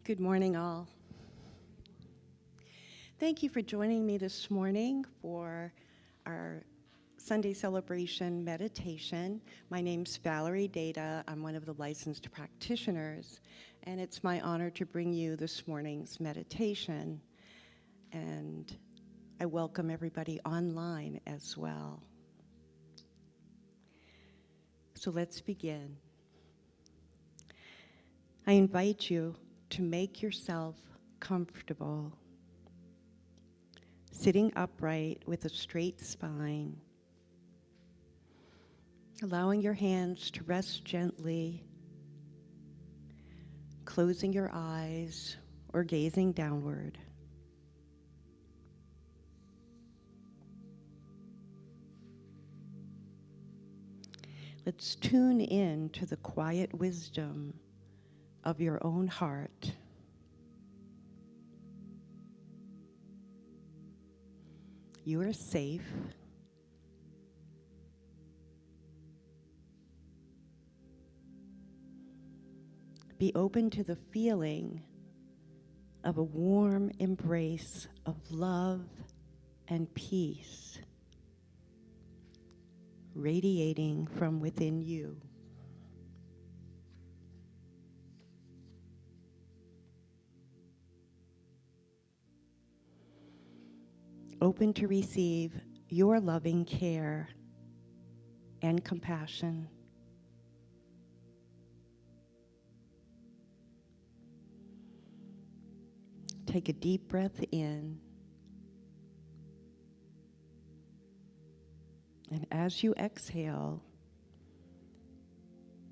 Good morning, all. Thank you for joining me this morning for our Sunday celebration meditation. My name's Valerie Data. I'm one of the licensed practitioners, and it's my honor to bring you this morning's meditation. And I welcome everybody online as well. So let's begin. I invite you to make yourself comfortable, sitting upright with a straight spine, allowing your hands to rest gently, closing your eyes or gazing downward. Let's tune in to the quiet wisdom of your own heart. You are safe. Be open to the feeling of a warm embrace of love and peace radiating from within you. Open to receive your loving care and compassion. Take a deep breath in. And as you exhale,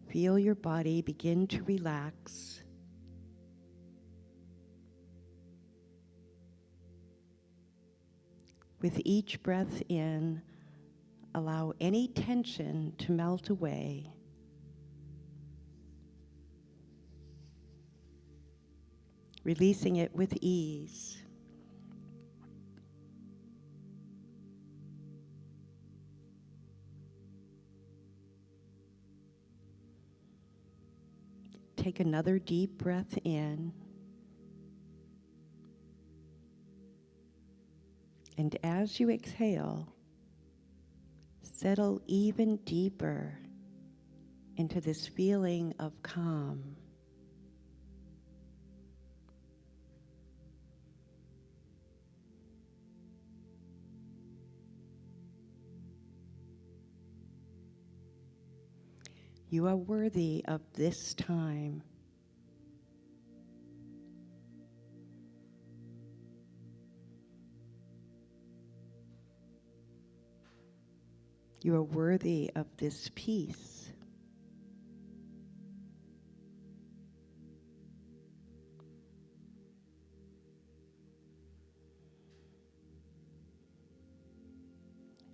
feel your body begin to relax. With each breath in, allow any tension to melt away. Releasing it with ease. Take another deep breath in. And as you exhale, settle even deeper into this feeling of calm. You are worthy of this time. You are worthy of this peace.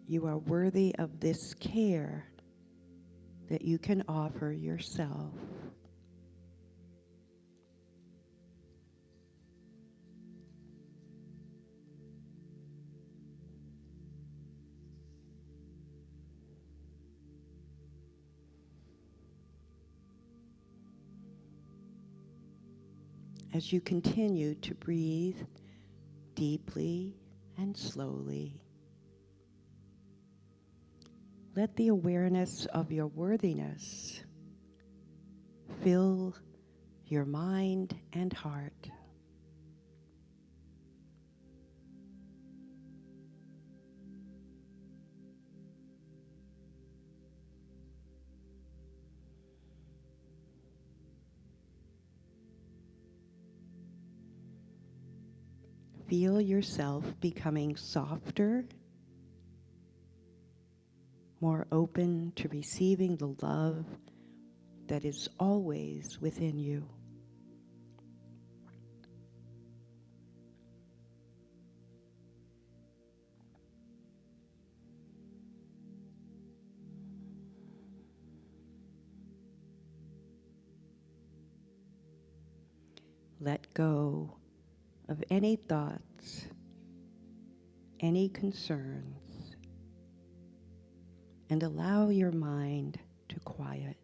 You are worthy of this care that you can offer yourself. As you continue to breathe deeply and slowly, let the awareness of your worthiness fill your mind and heart. Feel yourself becoming softer, more open to receiving the love that is always within you. Let go of any thoughts, any concerns, and allow your mind to quiet.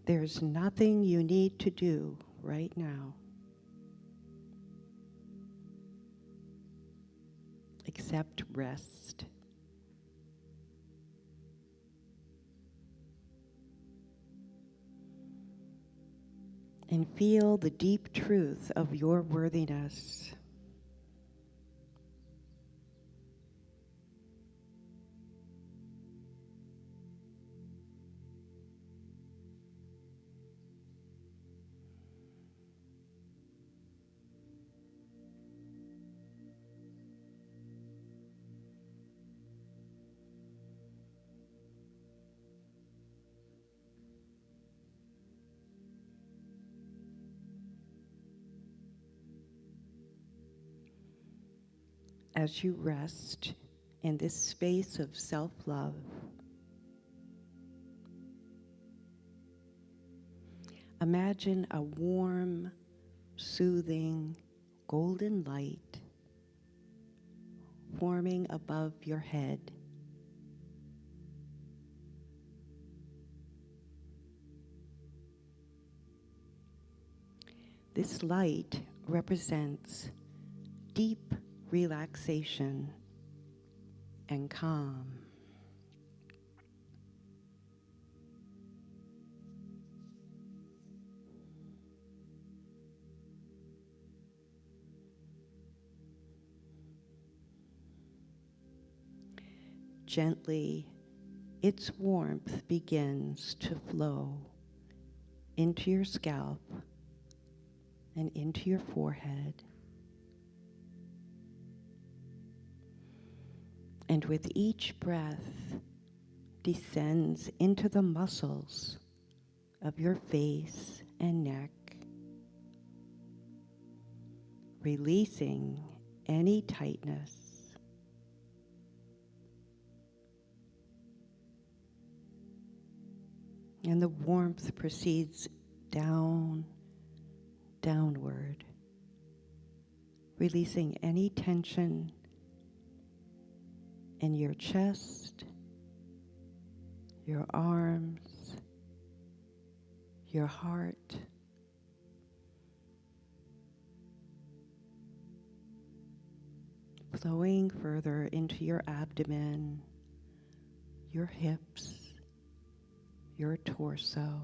There's nothing you need to do right now except rest. And feel the deep truth of your worthiness. As you rest in this space of self-love, imagine a warm, soothing, golden light forming above your head. This light represents deep relaxation and calm. Gently, its warmth begins to flow into your scalp and into your forehead. And with each breath, descends into the muscles of your face and neck, releasing any tightness. And the warmth proceeds downward, releasing any tension in your chest, your arms, your heart, flowing further into your abdomen, your hips, your torso,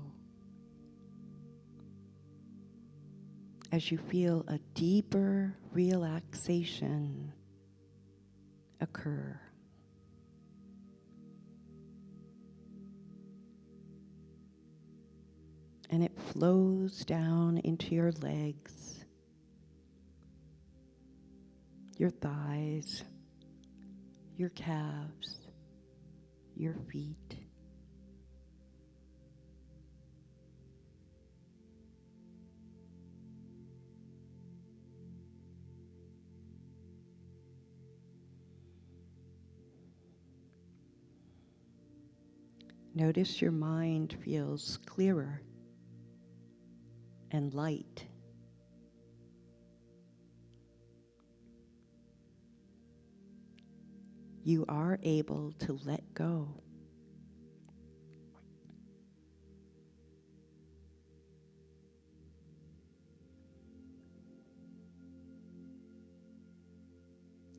as you feel a deeper relaxation occur. And it flows down into your legs, your thighs, your calves, your feet. Notice your mind feels clearer and light. You are able to let go.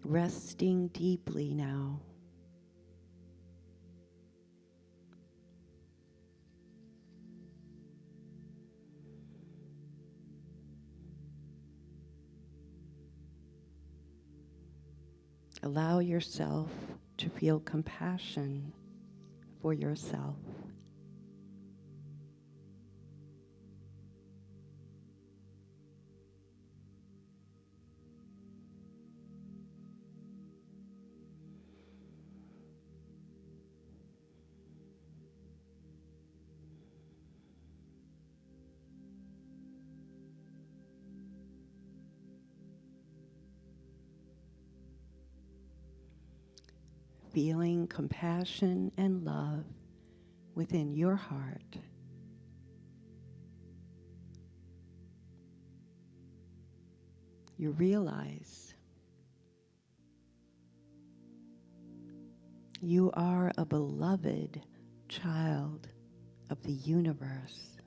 Resting deeply now. Allow yourself to feel compassion for yourself. Feeling compassion and love within your heart. You realize you are a beloved child of the universe.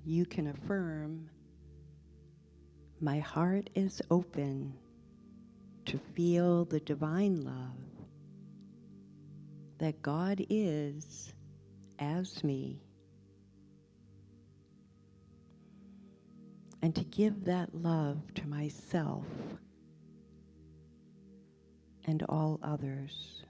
you can affirm, my heart is open to feel the divine love that God is as me, and to give that love to myself and all others.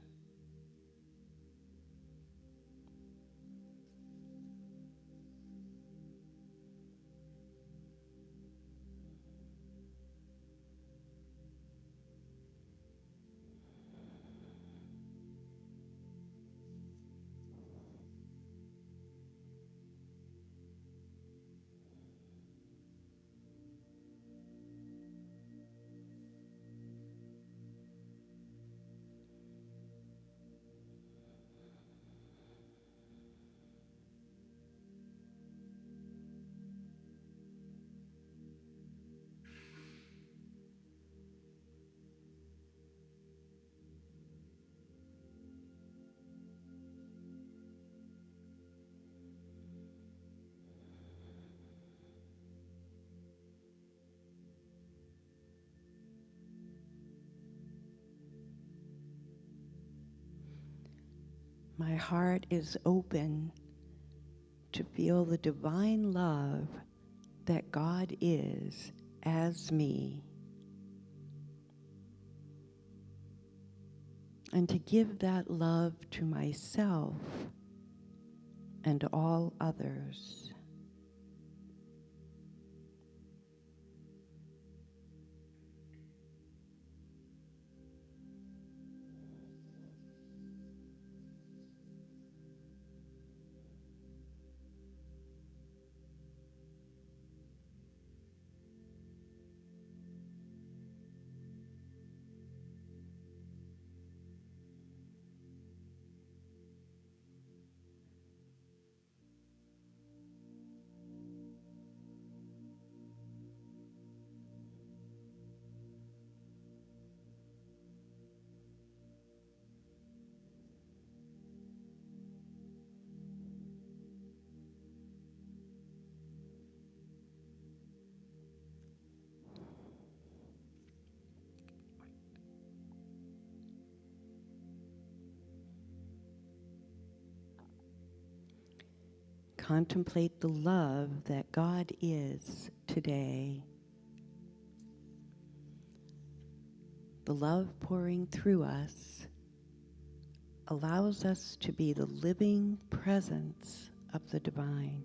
My heart is open to feel the divine love that God is as me, and to give that love to myself and all others. Contemplate the love that God is today. The love pouring through us allows us to be the living presence of the divine.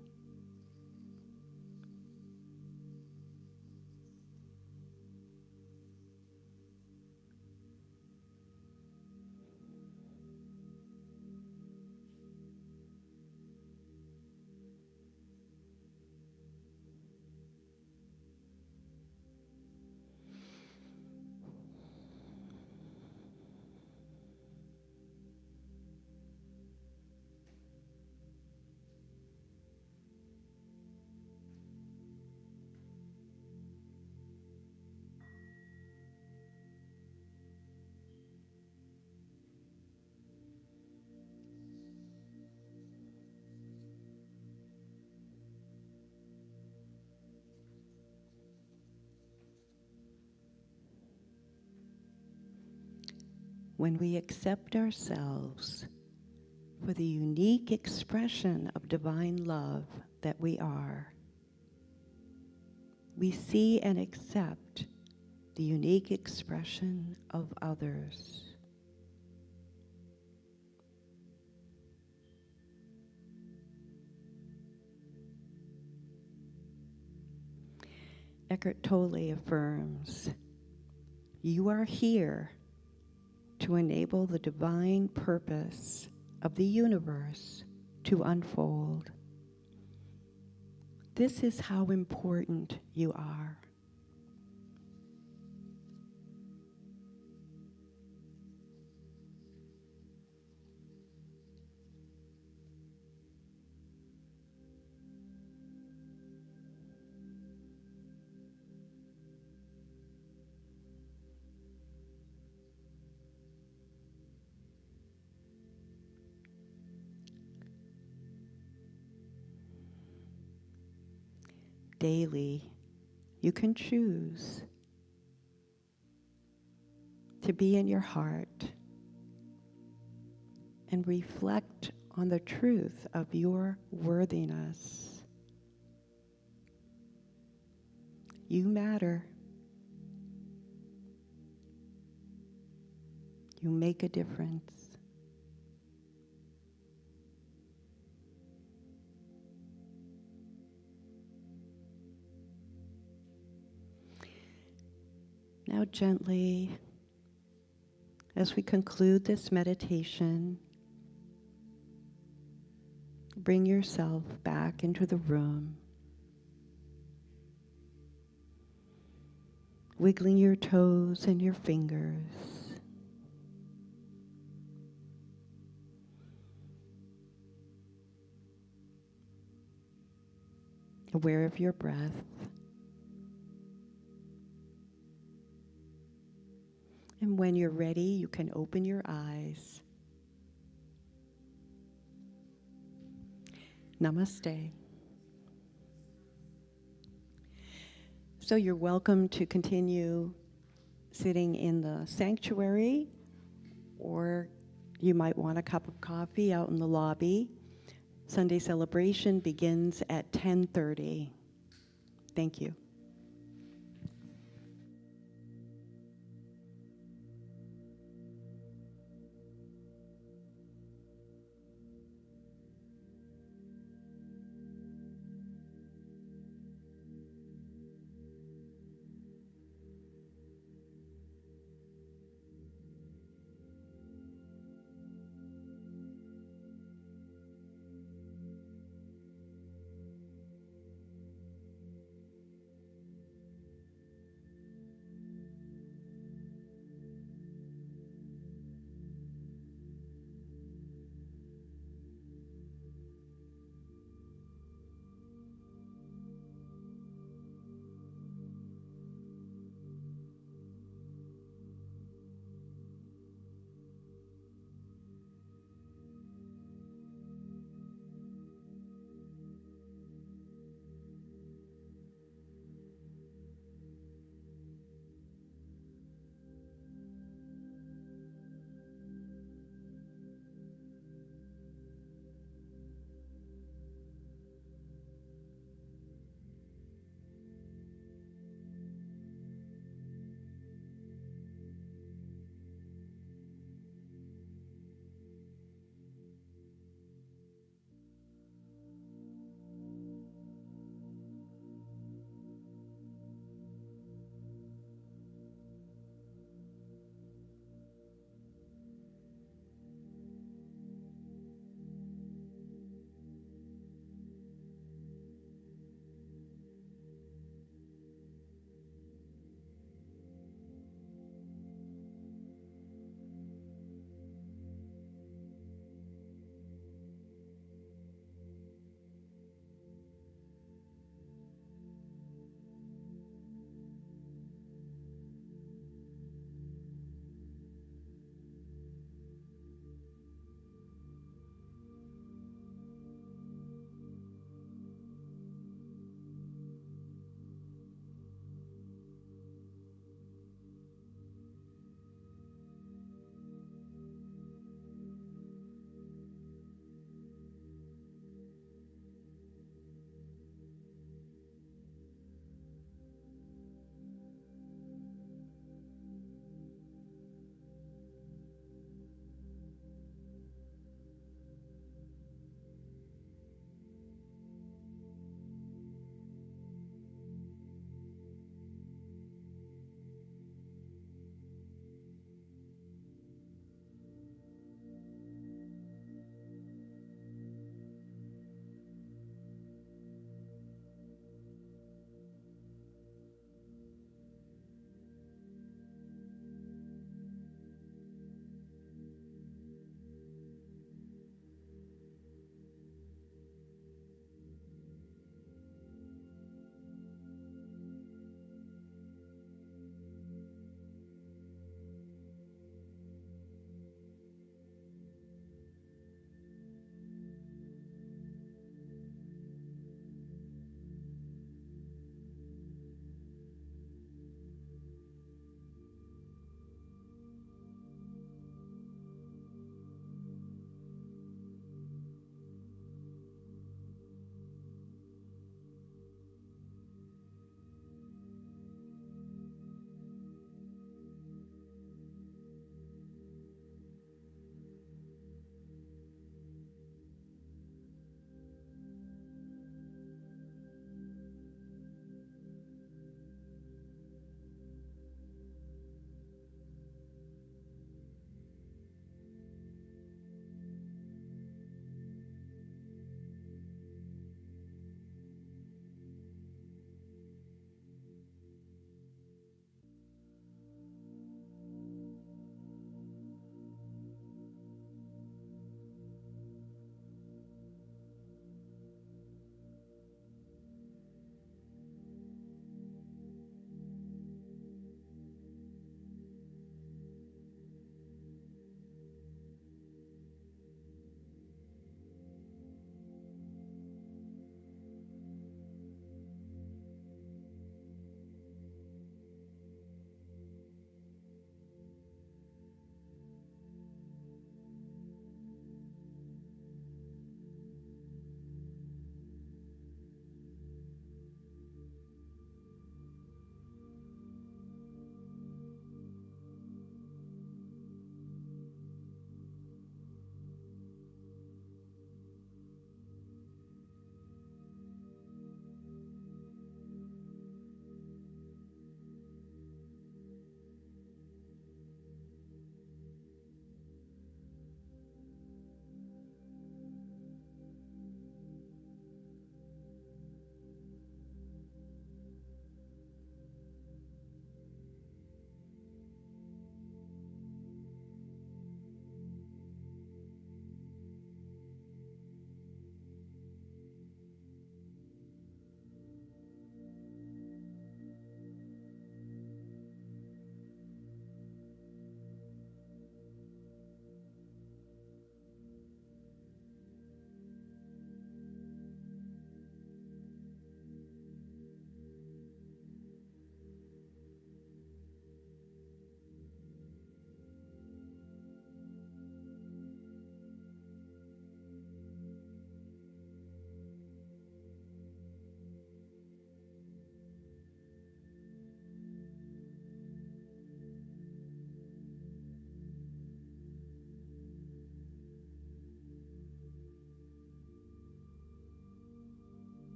When we accept ourselves for the unique expression of divine love that we are, we see and accept the unique expression of others. Eckhart Tolle affirms, you are here to enable the divine purpose of the universe to unfold. This is how important you are. daily, you can choose to be in your heart and reflect on the truth of your worthiness. You matter. You make a difference. Now gently, as we conclude this meditation, bring yourself back into the room, wiggling your toes and your fingers. Aware of your breath. And when you're ready, you can open your eyes. Namaste. So you're welcome to continue sitting in the sanctuary, or you might want a cup of coffee out in the lobby. Sunday celebration begins at 10:30. Thank you.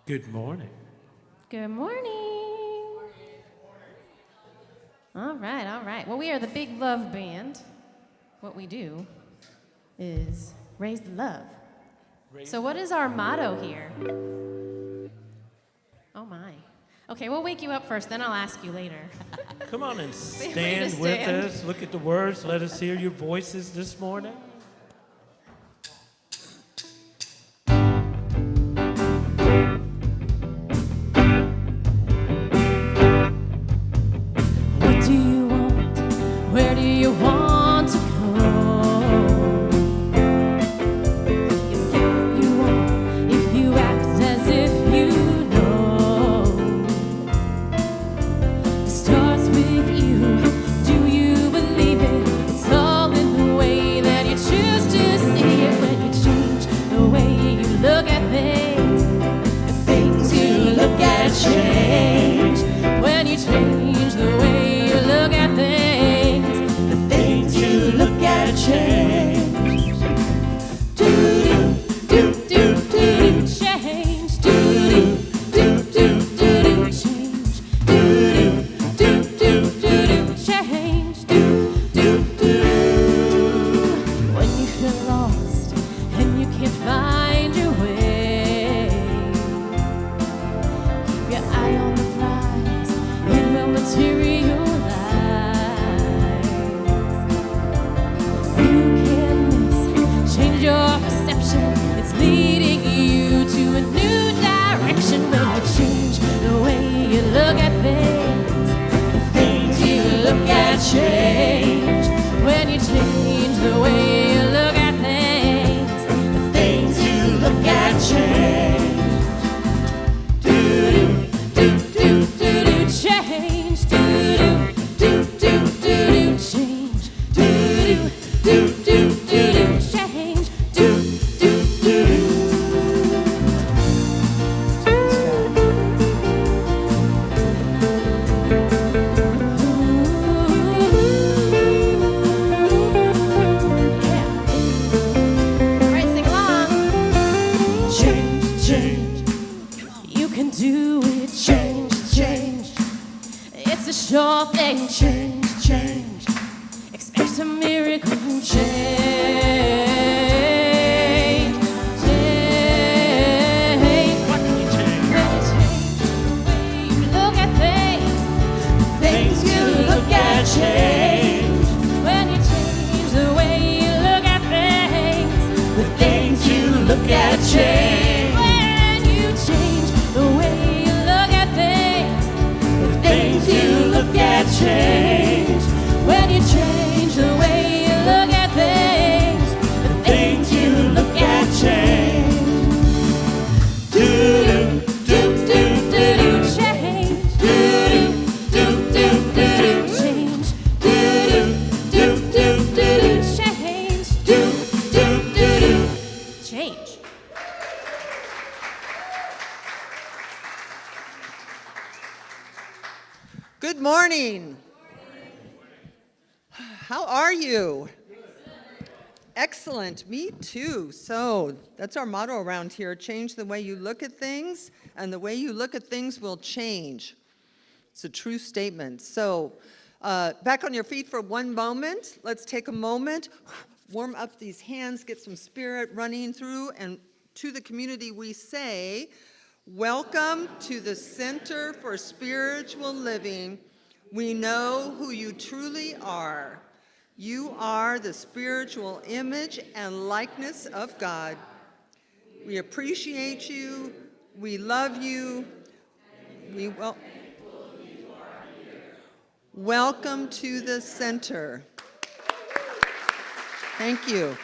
Good morning. Good morning. All right, all right. Well, we are the Big Love Band. What we do is raise the love. So what is our motto here? Oh my. Okay, we'll wake you up first, then I'll ask you later. Come on and Feel free to stand with stand. us. Look at the words. Let us hear your voices this morning. What do you want? Where do you want to go? You'll get what you want if you act as if you know. It starts with you. Do you believe it? It's all in the way that you choose to see it. When you change the way you look at things, the things you look at change. When you change the way you look at things, the things you look at change. Do do do do do change. Do do do do do change. Do do do do do change. Do do do. When you feel lost and you can't find your way, keep your eye on the prize. It will materialize. You can miss, change your perception. It's leading you to a new direction. When you change the way you look at things, the things you look at change. When you change the way you look at things, the things you look at change. Do do do do do change. Do do do do do change. Do do do do do change. Do do do do. All right, sing along. Change, change. You can do it. Change, change. It's a sure thing. Change, change. Expect a miracle. Change, change. What can you change? When you change the way you look at things, the things you look at change. When you change the way you look at things, the things you look at change. When you change the way you look at things, the things you look at change. When you change the way you look at things, the things you look at change. Do do do do do change. Do do do do do change. Do do do do do change. Do do do do change. Good morning. How are you? Excellent. Me too. So that's our motto around here. Change the way you look at things, and the way you look at things will change. It's a true statement. So back on your feet for one moment. Let's take a moment, warm up these hands, get some spirit running through, and to the community we say, welcome to the Center for Spiritual Living. We know who you truly are. You are the spiritual image and likeness of God. We appreciate you. We love you. Welcome to the center. Thank you.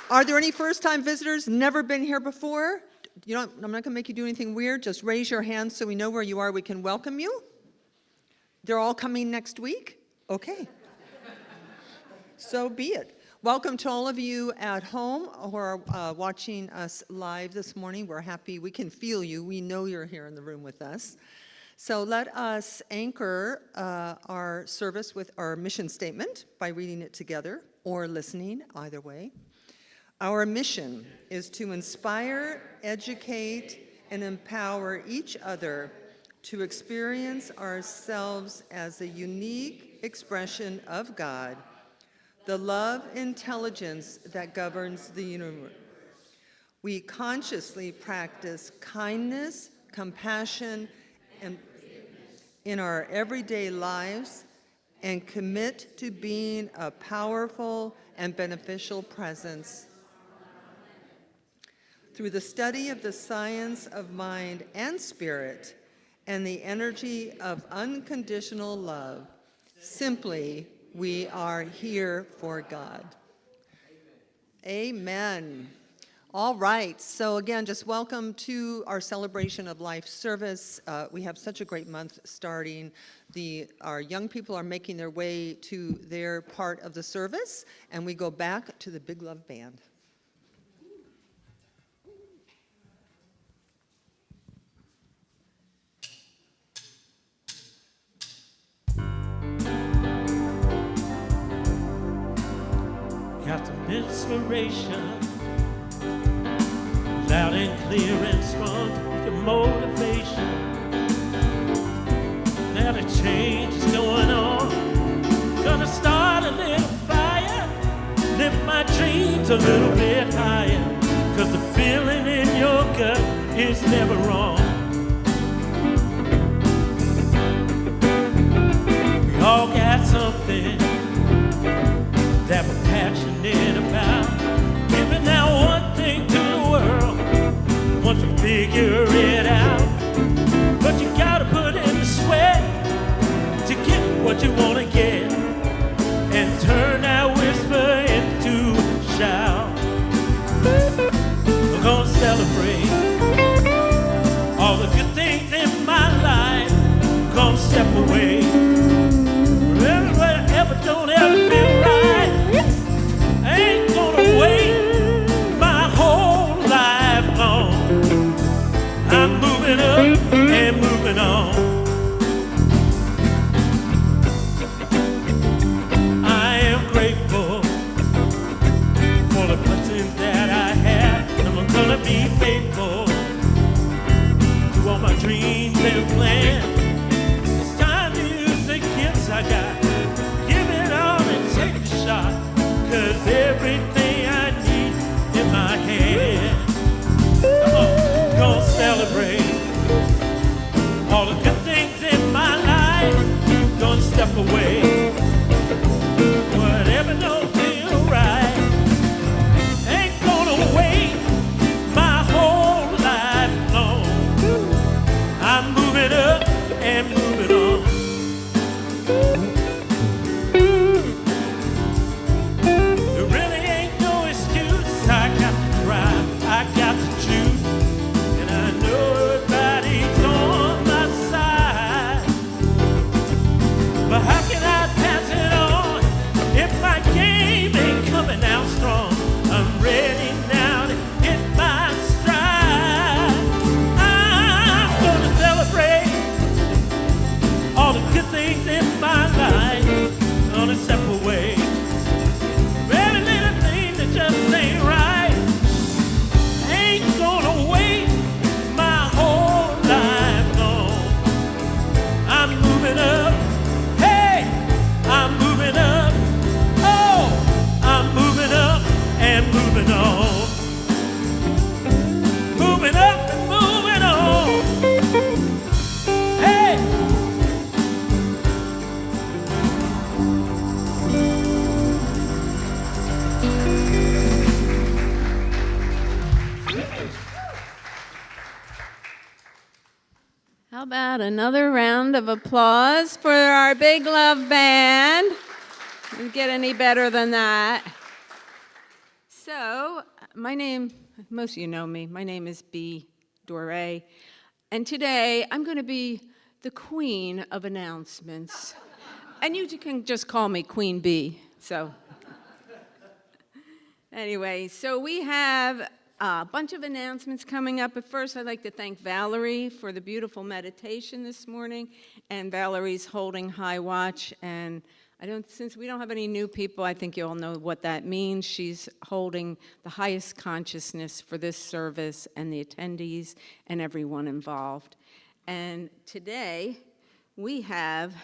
Are there any first-time visitors, never been here before? I'm not going to make you do anything weird. Just raise your hand so we know where you are. We can welcome you. They're all coming next week? Okay. So be it. Welcome to all of you at home who are watching us live this morning. We're happy. We can feel you. We know you're here in the room with us. So let us anchor our service with our mission statement by reading it together or listening, either way. Our mission is to inspire, educate, and empower each other to experience ourselves as a unique expression of God, the love intelligence that governs the universe. We consciously practice kindness, compassion, and in our everyday lives and commit to being a powerful and beneficial presence. Through the study of the science of mind and spirit and the energy of unconditional love, simply, we are here for God. Amen. All right, so again, just welcome to our Celebration of Life service. We have such a great month starting. Our young people are making their way to their part of the service, and we go back to the Big Love Band. Got some inspiration, loud and clear and strong, the motivation. Now the change is going on. Gonna start a little fire, lift my dreams a little bit higher, 'cause the feeling in your gut is never wrong. We all got something that we're passionate about, giving out one thing to the world, once you figure it out. But you gotta put in the sweat to get what you wanna get, and turn that whisper into a shout. We're gonna celebrate all the good things in my life. We're gonna step away from whatever don't ever feel right. I ain't gonna wait my whole life long. I'm moving up and moving on. I am grateful for the blessings that I have, and I'm gonna be faithful to all my dreams and plans. It's time to use the gifts I got, give it all and take a shot, 'cause everything I need in my hand. Come on, gonna celebrate all the good things in my life. Gonna step away, whatever don't feel right. Ain't gonna wait my whole life long. I'm moving up and moving on. There really ain't no excuse. I got to try, I got to choose, and I know everybody's on my side. But how can I pass it on if my game ain't coming out strong? I'm ready now to hit my stride. I'm gonna celebrate all the good things in my life. Gonna step away every little thing that just ain't right. Ain't gonna wait my whole life long. I'm moving up, hey, I'm moving up, oh, I'm moving up and moving on. Moving up and moving on, hey. How about another round of applause for our Big Love Band? Doesn't get any better than that. So, my name, most of you know me, my name is B. Doré, and today I'm going to be the queen of announcements. And you can just call me Queen B, so. Anyway, so we have a bunch of announcements coming up. But first, I'd like to thank Valerie for the beautiful meditation this morning. And Valerie's holding high watch, and Since we don't have any new people, I think you all know what that means. She's holding the highest consciousness for this service and the attendees and everyone involved. And today, we have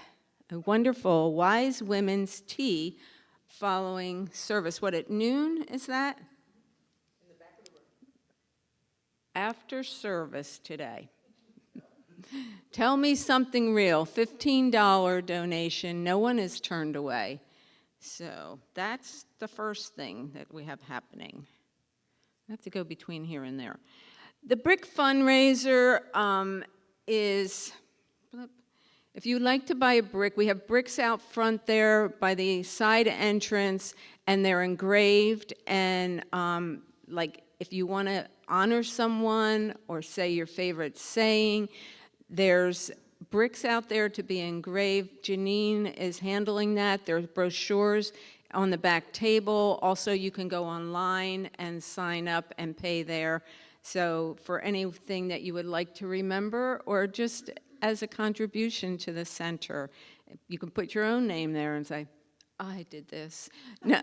a wonderful Wise Women's Tea following service. What, at noon is that? In the back of the room. After service today. Tell me something real, $15 donation, no one is turned away. So that's the first thing that we have happening. I have to go between here and there. The brick fundraiser is, if you'd like to buy a brick, we have bricks out front there by the side entrance, and they're engraved, and like if you want to honor someone or say your favorite saying, there's bricks out there to be engraved. Janine is handling that. There's brochures on the back table. Also, you can go online and sign up and pay there. So for anything that you would like to remember or just as a contribution to the center, you can put your own name there and say, I did this. No.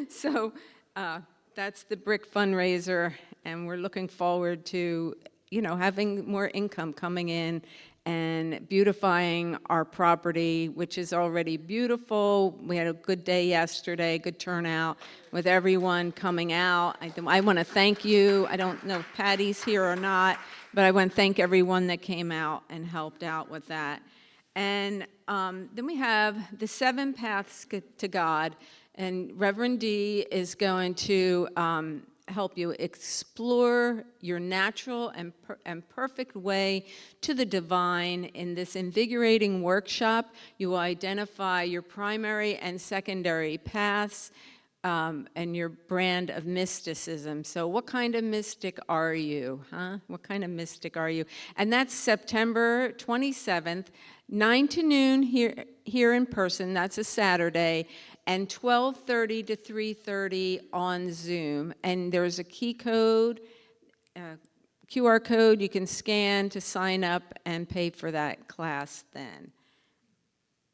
So that's the brick fundraiser, and we're looking forward to having more income coming in and beautifying our property, which is already beautiful. We had a good day yesterday, good turnout with everyone coming out. I want to thank you. I don't know if Patty's here or not, but I want to thank everyone that came out and helped out with that. And then we have the 7 Paths to God, and Reverend D is going to help you explore your natural and perfect way to the divine. In this invigorating workshop, you will identify your primary and secondary paths and your brand of mysticism. So what kind of mystic are you, huh? What kind of mystic are you? And that's September 27th, 9 to noon here in person. That's a Saturday. And 12:30 to 3:30 on Zoom. And there's a key code, QR code you can scan to sign up and pay for that class then.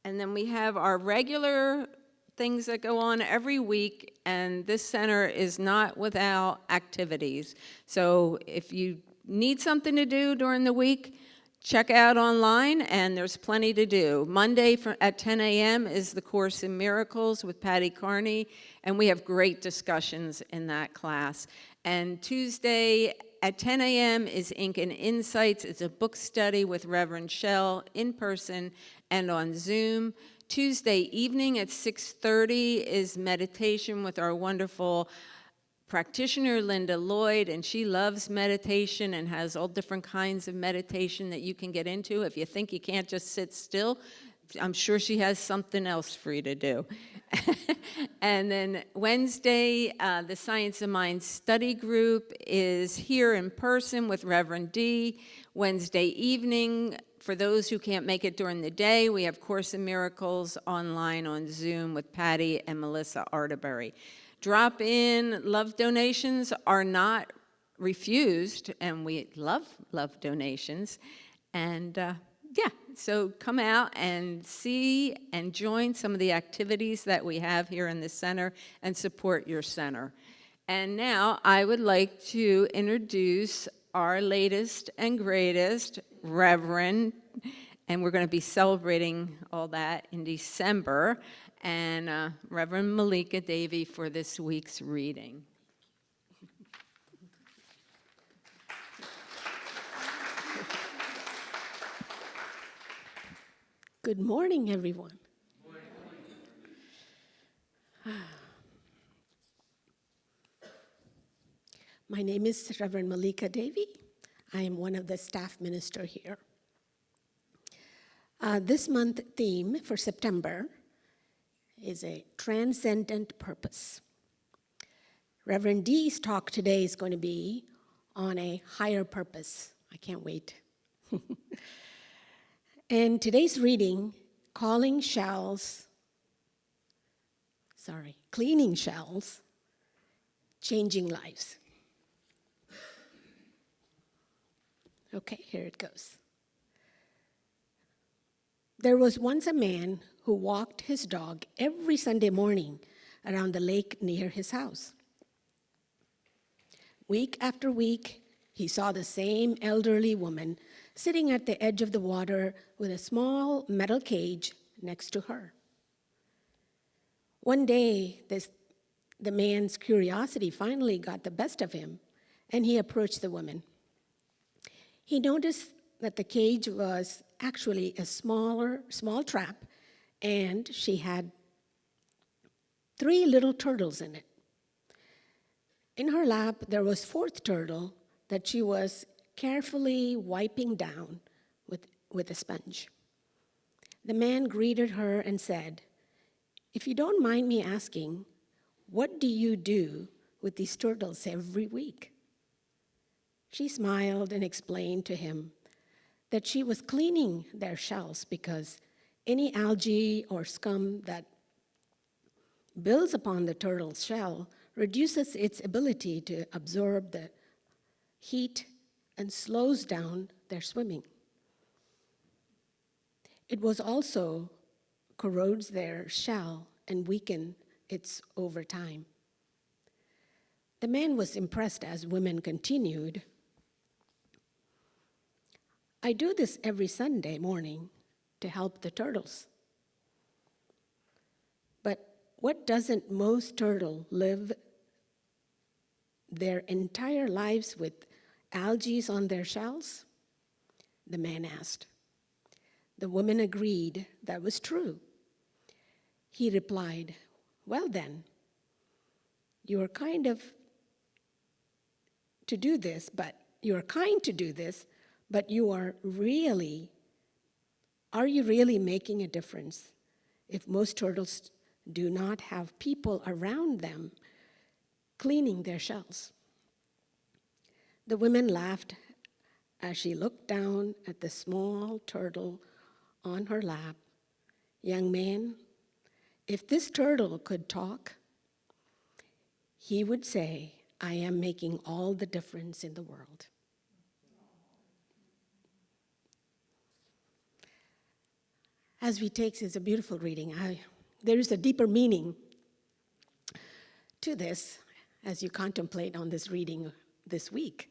And then we have our regular things that go on every week, and this center is not without activities. So if you need something to do during the week, check out online, and there's plenty to do. Monday at 10 a.m. is the Course in Miracles with Patty Carney, and we have great discussions in that class. And Tuesday at 10 a.m. is Ink and Insights. It's a book study with Reverend Shell in person and on Zoom. Tuesday evening at 6:30 is meditation with our wonderful practitioner, Linda Lloyd, and she loves meditation and has all different kinds of meditation that you can get into. If you think you can't just sit still, I'm sure she has something else for you to do. And then Wednesday, the Science of Mind study group is here in person with Reverend D. Wednesday evening, for those who can't make it during the day, we have Course in Miracles online on Zoom with Patty and Melissa Arterbury. Drop-in love donations are not refused, and we love donations. And so come out and see and join some of the activities that we have here in the center and support your center. And now I would like to introduce our latest and greatest Reverend, and we're going to be celebrating all that in December, and Reverend Malika Davy for this week's reading. Good morning, everyone. My name is Reverend Malika Davy. I am one of the staff minister here. This month theme for September is a transcendent purpose. Reverend D's talk today is going to be on a higher purpose. I can't wait. And today's reading, cleaning shells, changing lives. Okay, here it goes. There was once a man who walked his dog every Sunday morning around the lake near his house. Week after week, he saw the same elderly woman sitting at the edge of the water with a small metal cage next to her. One day, the man's curiosity finally got the best of him, and he approached the woman. He noticed that the cage was actually a small trap, and she had 3 little turtles in it. In her lap, there was 4th turtle that she was carefully wiping down with a sponge. The man greeted her and said, "If you don't mind me asking, what do you do with these turtles every week?" She smiled and explained to him that she was cleaning their shells because any algae or scum that builds upon the turtle's shell reduces its ability to absorb the heat and slows down their swimming. It was also corrodes their shell and weaken it over time. The man was impressed as women continued, "I do this every Sunday morning to help the turtles. But what doesn't most turtles live their entire lives with algae on their shells?" The man asked. The woman agreed that was true. He replied, "Well then, you're kind to do this, but you are you really making a difference if most turtles do not have people around them cleaning their shells?" The woman laughed as she looked down at the small turtle on her lap. "Young man, if this turtle could talk, he would say, 'I am making all the difference in the world.'" As we take, it's a beautiful reading. There is a deeper meaning to this as you contemplate on this reading this week.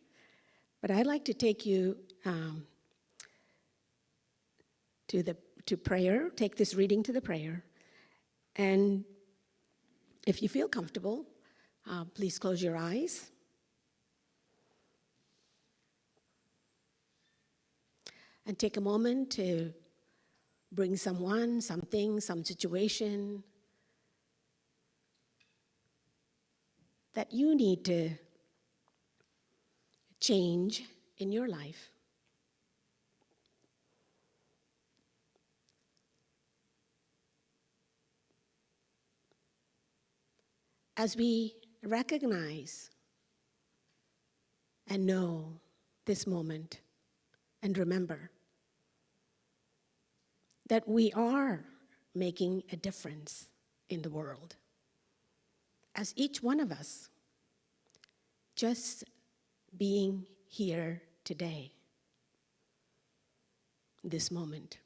But I'd like to take you to prayer, take this reading to the prayer. And if you feel comfortable, please close your eyes. And take a moment to bring someone, something, some situation that you need to change in your life. As we recognize and know this moment and remember that we are making a difference in the world, as each one of us, just being here today, this moment.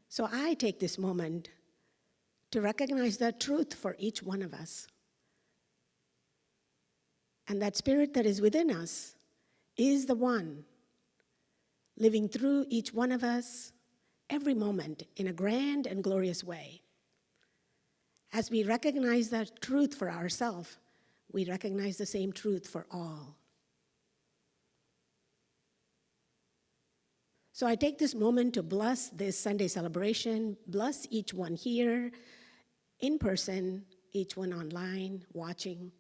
So I take this moment to recognize that truth for each one of us. And that spirit that is within us is the one living through each one of us every moment in a grand and glorious way. As we recognize that truth for ourselves, we recognize the same truth for all. So I take this moment to bless this Sunday celebration, bless each one here, in person, each one online, watching.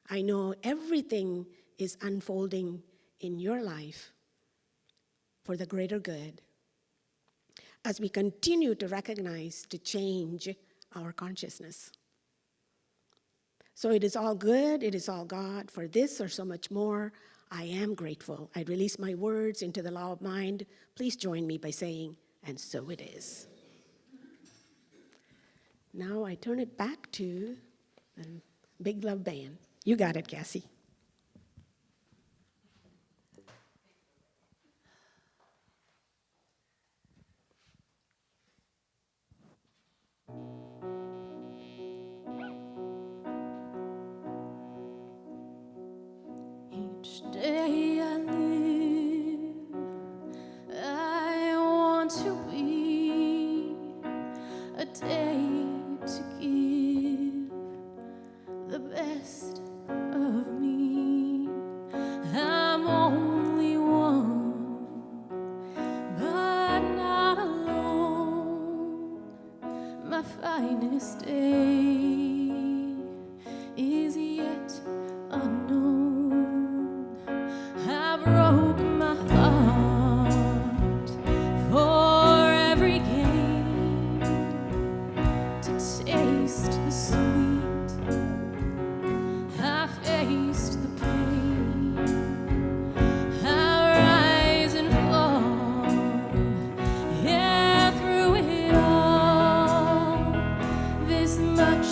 I know everything is unfolding in your life for the greater good as we continue to recognize, to change our consciousness. So it is all good, it is all God. For this or so much more, I am grateful. I release my words into the law of mind. Please join me by saying, "And so it is." Now I turn it back to the Big Love Band. You got it, Cassie. day to give the best of me. I'm only one, but not alone. My finest day is yet unknown. I broke my heart for every gain, to taste the sweet. I faced the pain. I rise and fall, yeah, through it all. This much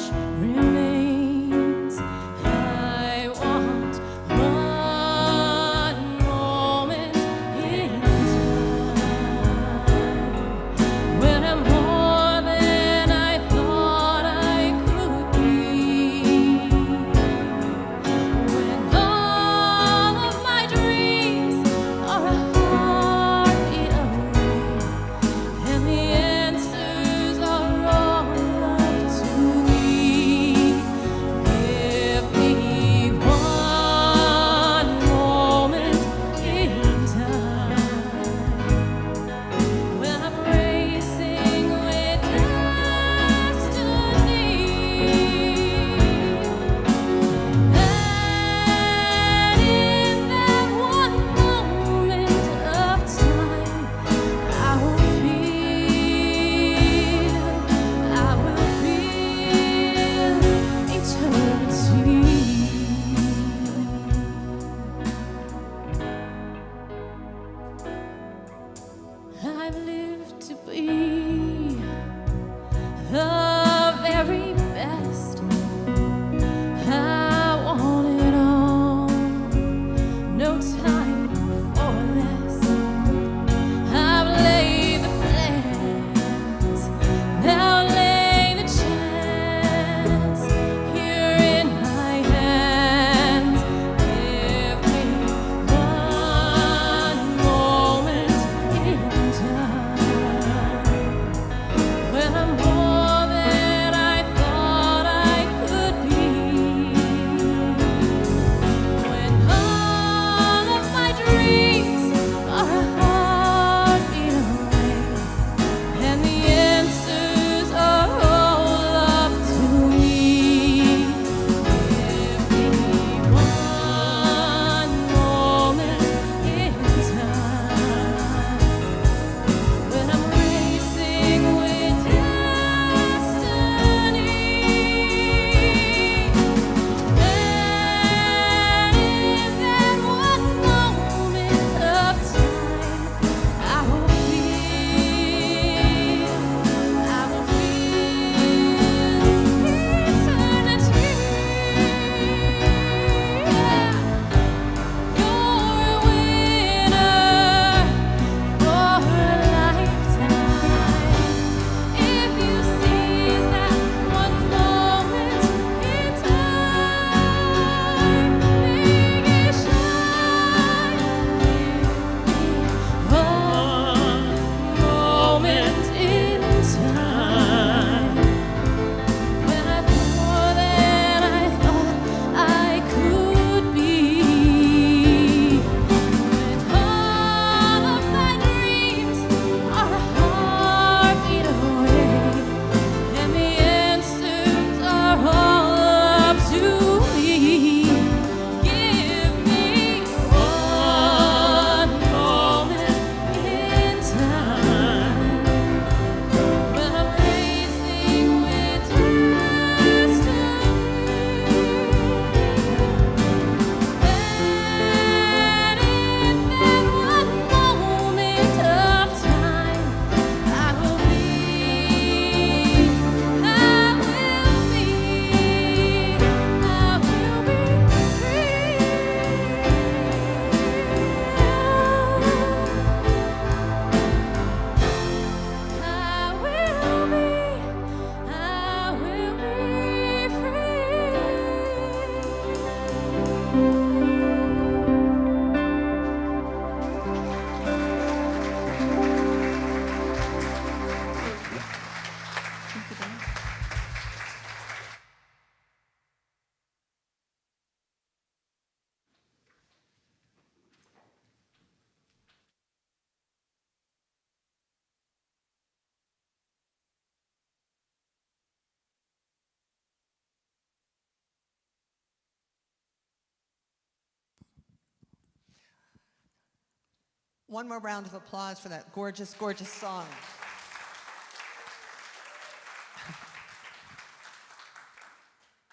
One more round of applause for that gorgeous, gorgeous song.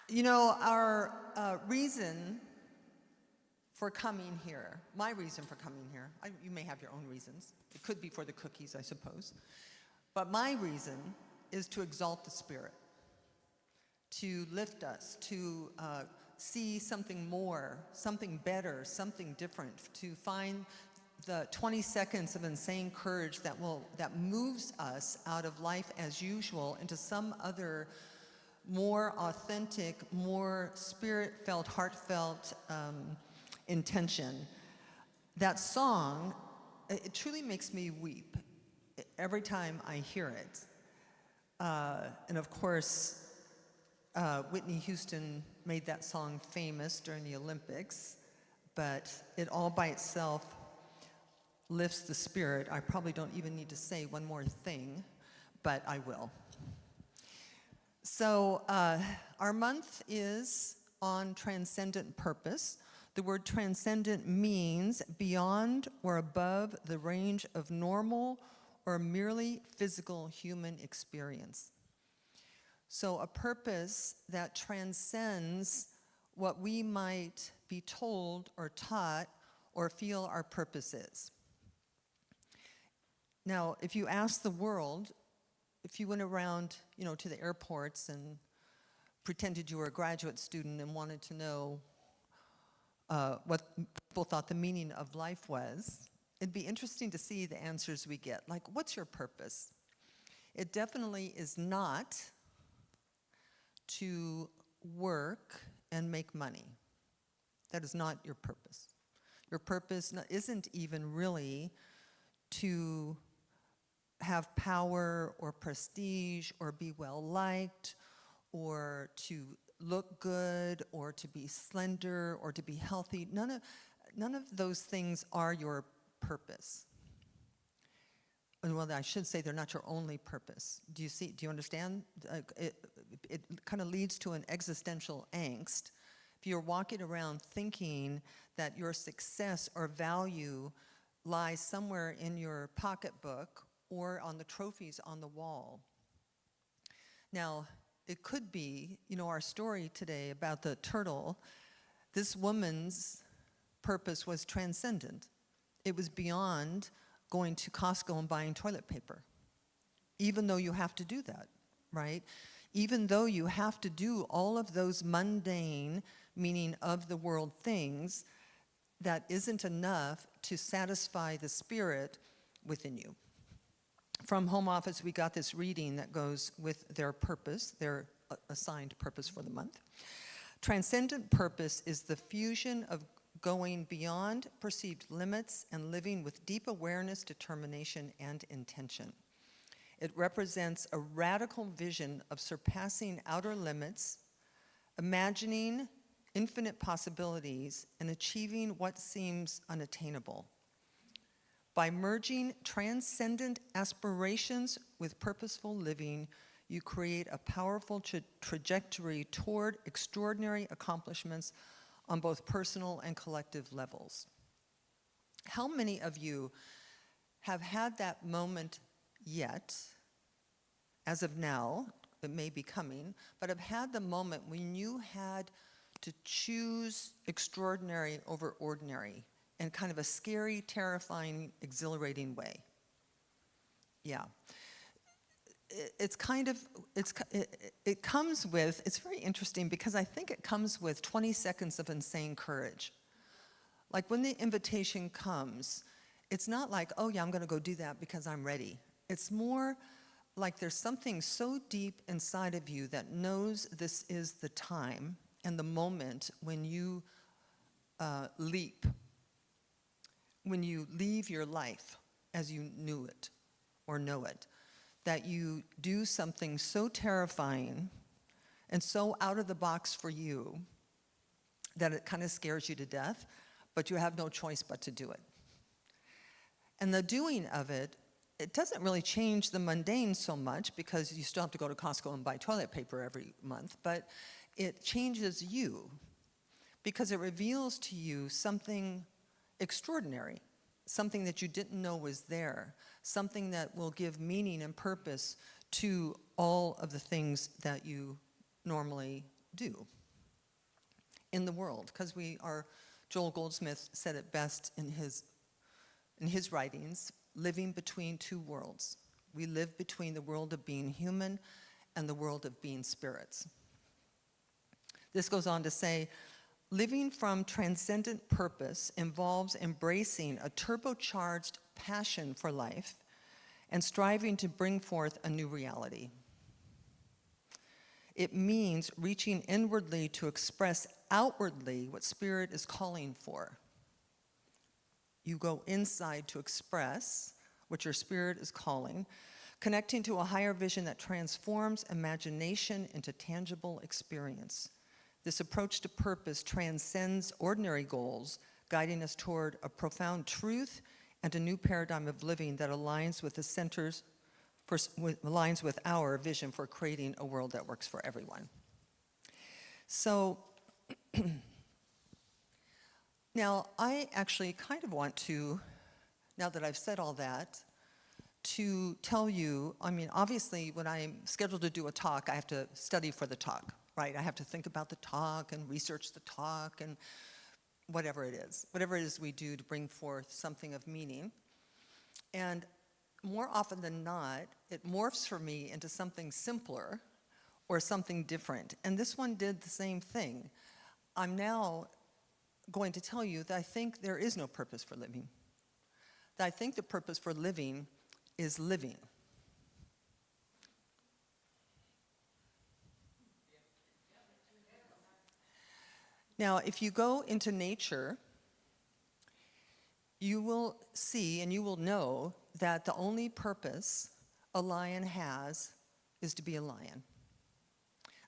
You know, our reason for coming here, my reason for coming here, you may have your own reasons. It could be for the cookies, I suppose. But my reason is to exalt the Spirit, to lift us, to see something more, something better, something different, to find the 20 seconds of insane courage that moves us out of life as usual into some other more authentic, more spirit-felt, heartfelt intention. That song, it truly makes me weep every time I hear it. And of course, Whitney Houston made that song famous during the Olympics, but it all by itself lifts the spirit. I probably don't even need to say one more thing, but I will. So our month is on transcendent purpose. The word transcendent means beyond or above the range of normal or merely physical human experience. So a purpose that transcends what we might be told or taught or feel our purpose is. Now, if you ask the world, if you went around, to the airports and pretended you were a graduate student and wanted to know what people thought the meaning of life was, it'd be interesting to see the answers we get. Like, what's your purpose? It definitely is not to work and make money. That is not your purpose. Your purpose isn't even really to have power or prestige or be well-liked or to look good or to be slender or to be healthy. None of those things are your purpose. Well, I should say they're not your only purpose. Do you understand? It kind of leads to an existential angst. If you're walking around thinking that your success or value lies somewhere in your pocketbook or on the trophies on the wall. Now, it could be, our story today about the turtle, this woman's purpose was transcendent. It was beyond going to Costco and buying toilet paper, even though you have to do that, right? Even though you have to do all of those mundane, meaning of the world things, that isn't enough to satisfy the spirit within you. From home office, we got this reading that goes with their purpose, their assigned purpose for the month. Transcendent purpose is the fusion of going beyond perceived limits and living with deep awareness, determination, and intention. It represents a radical vision of surpassing outer limits, imagining infinite possibilities, and achieving what seems unattainable. By merging transcendent aspirations with purposeful living, you create a powerful trajectory toward extraordinary accomplishments on both personal and collective levels. How many of you have had that moment yet, as of now, it may be coming, but have had the moment when you had to choose extraordinary over ordinary in kind of a scary, terrifying, exhilarating way? Yeah. It comes with, it's very interesting because I think it comes with 20 seconds of insane courage. Like when the invitation comes, it's not like, oh yeah, I'm gonna go do that because I'm ready. It's more like there's something so deep inside of you that knows this is the time and the moment when you leap, when you leave your life as you knew it or know it, that you do something so terrifying and so out of the box for you that it kind of scares you to death, but you have no choice but to do it. And the doing of it, it doesn't really change the mundane so much because you still have to go to Costco and buy toilet paper every month, but it changes you because it reveals to you something extraordinary something that you didn't know was there, something that will give meaning and purpose to all of the things that you normally do in the world. Because Joel Goldsmith said it best in his writings, living between two worlds. We live between the world of being human and the world of being spirits. This goes on to say, living from transcendent purpose involves embracing a turbocharged passion for life and striving to bring forth a new reality. It means reaching inwardly to express outwardly what spirit is calling for. You go inside to express what your spirit is calling, connecting to a higher vision that transforms imagination into tangible experience. This approach to purpose transcends ordinary goals, guiding us toward a profound truth and a new paradigm of living that aligns with aligns with our vision for creating a world that works for everyone. So, now I actually kind of want to, now that I've said all that, to tell you, I mean, obviously when I'm scheduled to do a talk, I have to study for the talk, right? I have to think about the talk and research the talk and whatever it is we do to bring forth something of meaning. And more often than not, it morphs for me into something simpler or something different. And this one did the same thing. I'm now going to tell you that I think there is no purpose for living. That I think the purpose for living is living. Now, if you go into nature, you will see and you will know that the only purpose a lion has is to be a lion.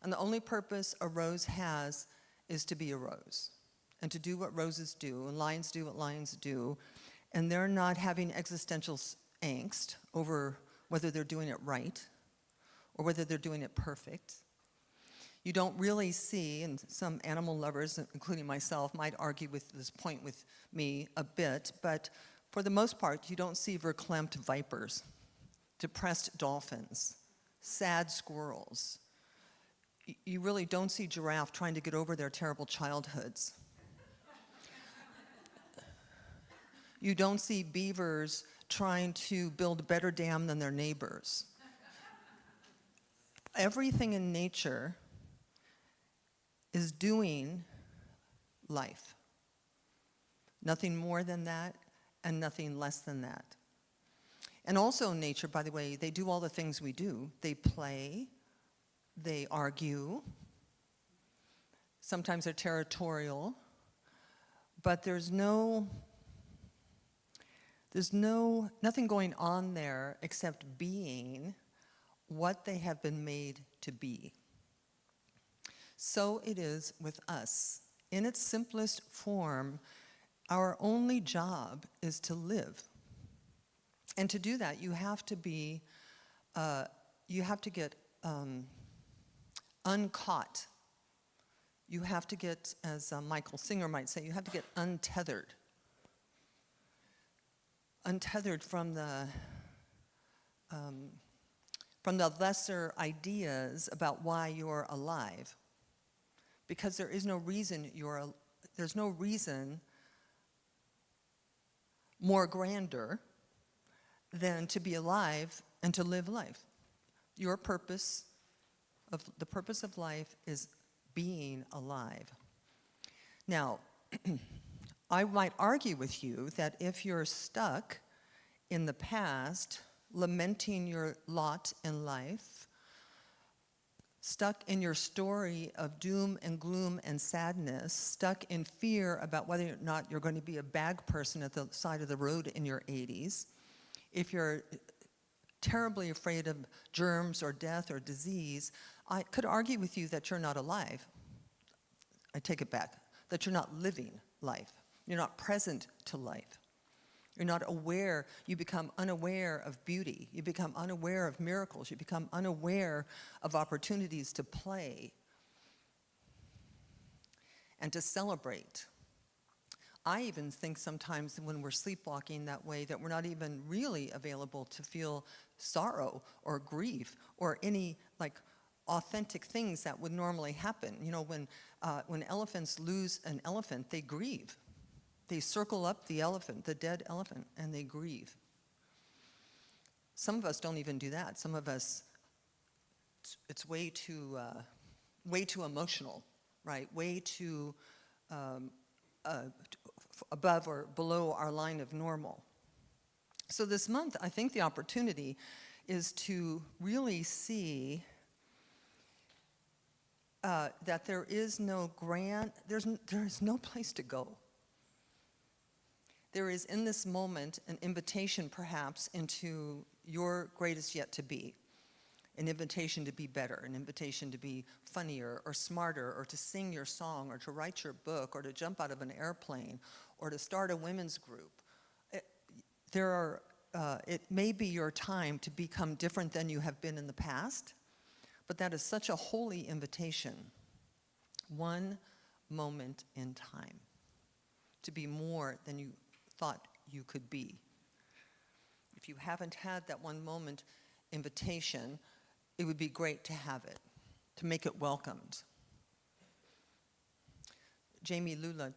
And the only purpose a rose has is to be a rose and to do what roses do, and lions do what lions do, and they're not having existential angst over whether they're doing it right or whether they're doing it perfect. You don't really see, and some animal lovers, including myself, might argue with this point with me a bit, but for the most part, you don't see verklempt vipers, depressed dolphins, sad squirrels. You really don't see giraffe trying to get over their terrible childhoods. You don't see beavers trying to build a better dam than their neighbors. Everything in nature is doing life. Nothing more than that and nothing less than that. And also in nature, by the way, they do all the things we do. They play, they argue, sometimes they're territorial, but there's nothing going on there except being what they have been made to be. So it is with us. In its simplest form, our only job is to live. And to do that, you have to get uncaught. You have to get, as Michael Singer might say, you have to get untethered. Untethered from the lesser ideas about why you're alive. Because there is no reason there's no reason more grander than to be alive and to live life. The purpose of life is being alive. Now, I might argue with you that if you're stuck in the past, lamenting your lot in life, stuck in your story of doom and gloom and sadness, stuck in fear about whether or not you're going to be a bag person at the side of the road in your 80s, if you're terribly afraid of germs or death or disease, I could argue with you that you're not alive. I take it back, that you're not living life. You're not present to life. You're not aware. You become unaware of beauty. You become unaware of miracles. You become unaware of opportunities to play and to celebrate. I even think sometimes when we're sleepwalking that way that we're not even really available to feel sorrow or grief or any like authentic things that would normally happen. You know, when elephants lose an elephant, they grieve. They circle up the elephant, the dead elephant, and they grieve. Some of us don't even do that. Some of us, it's way too emotional, right? Way too above or below our line of normal. So this month, I think the opportunity is to really see that there is no there's no place to go. There is in this moment an invitation perhaps into your greatest yet to be. An invitation to be better, an invitation to be funnier or smarter, or to sing your song, or to write your book, or to jump out of an airplane, or to start a women's group. It may be your time to become different than you have been in the past, but that is such a holy invitation. One moment in time, to be more than you thought you could be. If you haven't had that one moment invitation, it would be great to have it, to make it welcomed. Jamie Lula,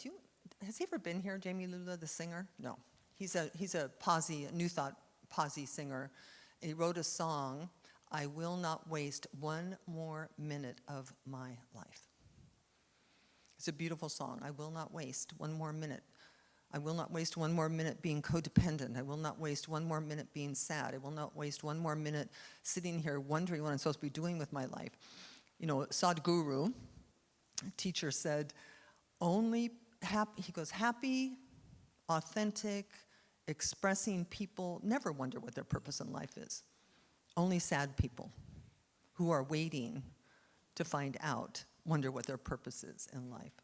has he ever been here, Jamie Lula, the singer? No. He's a posse, a New Thought posse singer. He wrote a song, I Will Not Waste One More Minute of My Life. It's a beautiful song. I will not waste one more minute. I will not waste one more minute being codependent. I will not waste one more minute being sad. I will not waste one more minute sitting here wondering what I'm supposed to be doing with my life. You know, Sadhguru, a teacher, said, only happy, he goes, happy, authentic, expressing people never wonder what their purpose in life is. Only sad people who are waiting to find out wonder what their purpose is in life.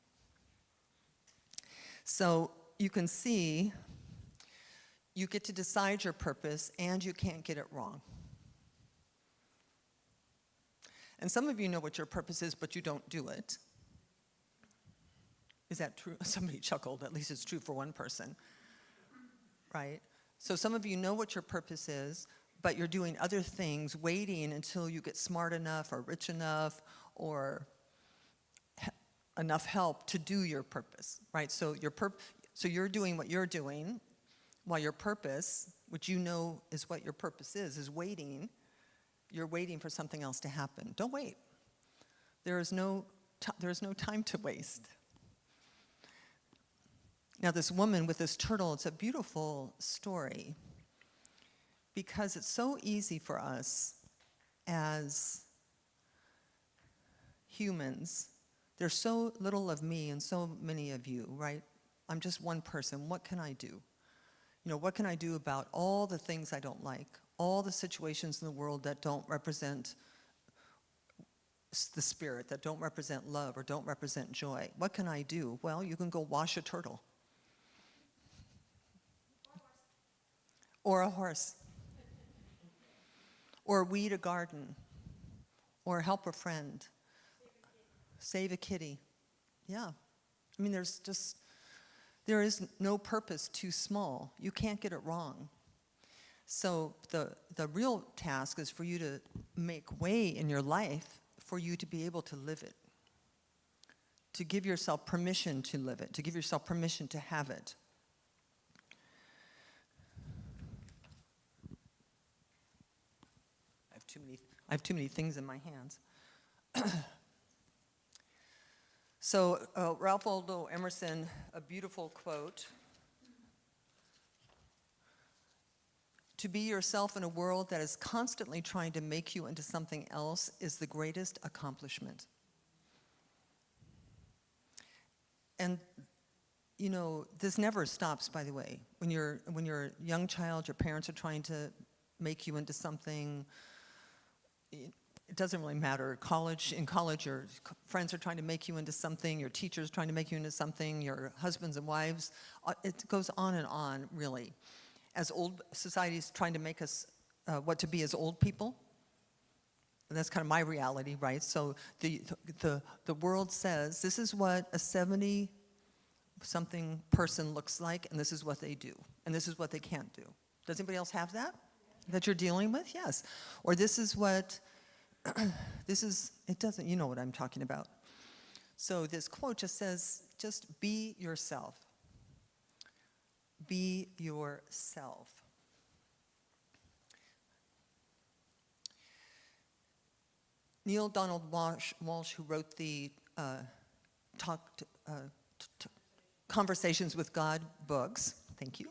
So you can see you get to decide your purpose and you can't get it wrong. And some of you know what your purpose is, but you don't do it. Is that true? Somebody chuckled, at least it's true for one person, right? So some of you know what your purpose is, but you're doing other things, waiting until you get smart enough or rich enough or enough help to do your purpose, right? So you're doing what you're doing while your purpose, which you know is what your purpose is waiting. You're waiting for something else to happen. Don't wait. There is no time to waste. Now this woman with this turtle, it's a beautiful story because it's so easy for us as humans. There's so little of me and so many of you, right? I'm just one person. What can I do? You know, what can I do about all the things I don't like, all the situations in the world that don't represent the spirit, that don't represent love or don't represent joy? What can I do? Well, you can go wash a turtle. Or a horse. Or weed a garden. Or help a friend. Save a kitty. Yeah. I mean, there is no purpose too small. You can't get it wrong. So the real task is for you to make way in your life for you to be able to live it. To give yourself permission to live it. To give yourself permission to have it. I have too many things in my hands. So Ralph Waldo Emerson, a beautiful quote. To be yourself in a world that is constantly trying to make you into something else is the greatest accomplishment. And you know, this never stops, by the way. When you're a young child, your parents are trying to make you into something. It doesn't really matter. In college, your friends are trying to make you into something, your teachers trying to make you into something, your husbands and wives. It goes on and on, really. As old society's trying to make us what to be as old people. And that's kind of my reality, right? So the world says this is what a something person looks like, and this is what they do, and this is what they can't do. Does anybody else have that you're dealing with? Yes. Or this is what, it doesn't, you know what I'm talking about. So this quote just says, just be yourself. Be yourself. Neil Donald Walsh, who wrote the Conversations with God books, thank you,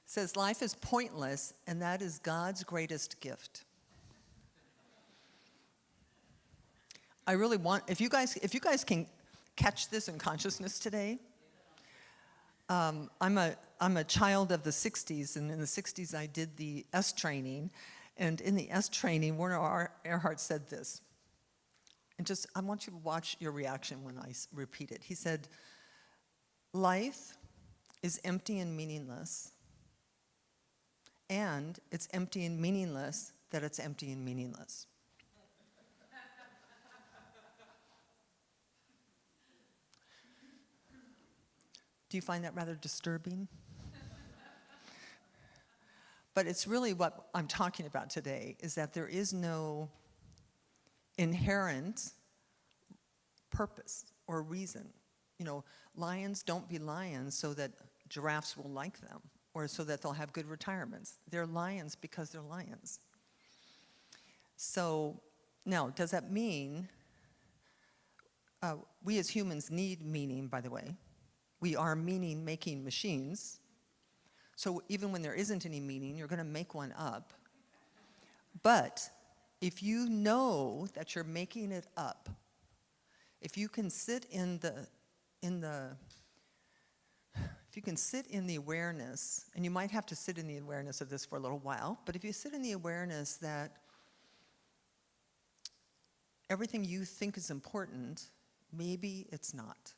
says life is pointless, and that is God's greatest gift. I really want, if you guys can catch this in consciousness today, I'm a child of the 60s, and in the 60s I did the S training, and in the S training, Werner Erhard said this, and just, I want you to watch your reaction when I repeat it. He said, life is empty and meaningless, and it's empty and meaningless that it's empty and meaningless. Do you find that rather disturbing? But it's really what I'm talking about today, is that there is no inherent purpose or reason. You know, lions don't be lions so that giraffes will like them or so that they'll have good retirements. They're lions because they're lions. So now, does that mean, we as humans need meaning, by the way. We are meaning-making machines. So even when there isn't any meaning, you're going to make one up. But if you know that you're making it up, if you can sit in the awareness, and you might have to sit in the awareness of this for a little while, but if you sit in the awareness that everything you think is important, maybe it's not.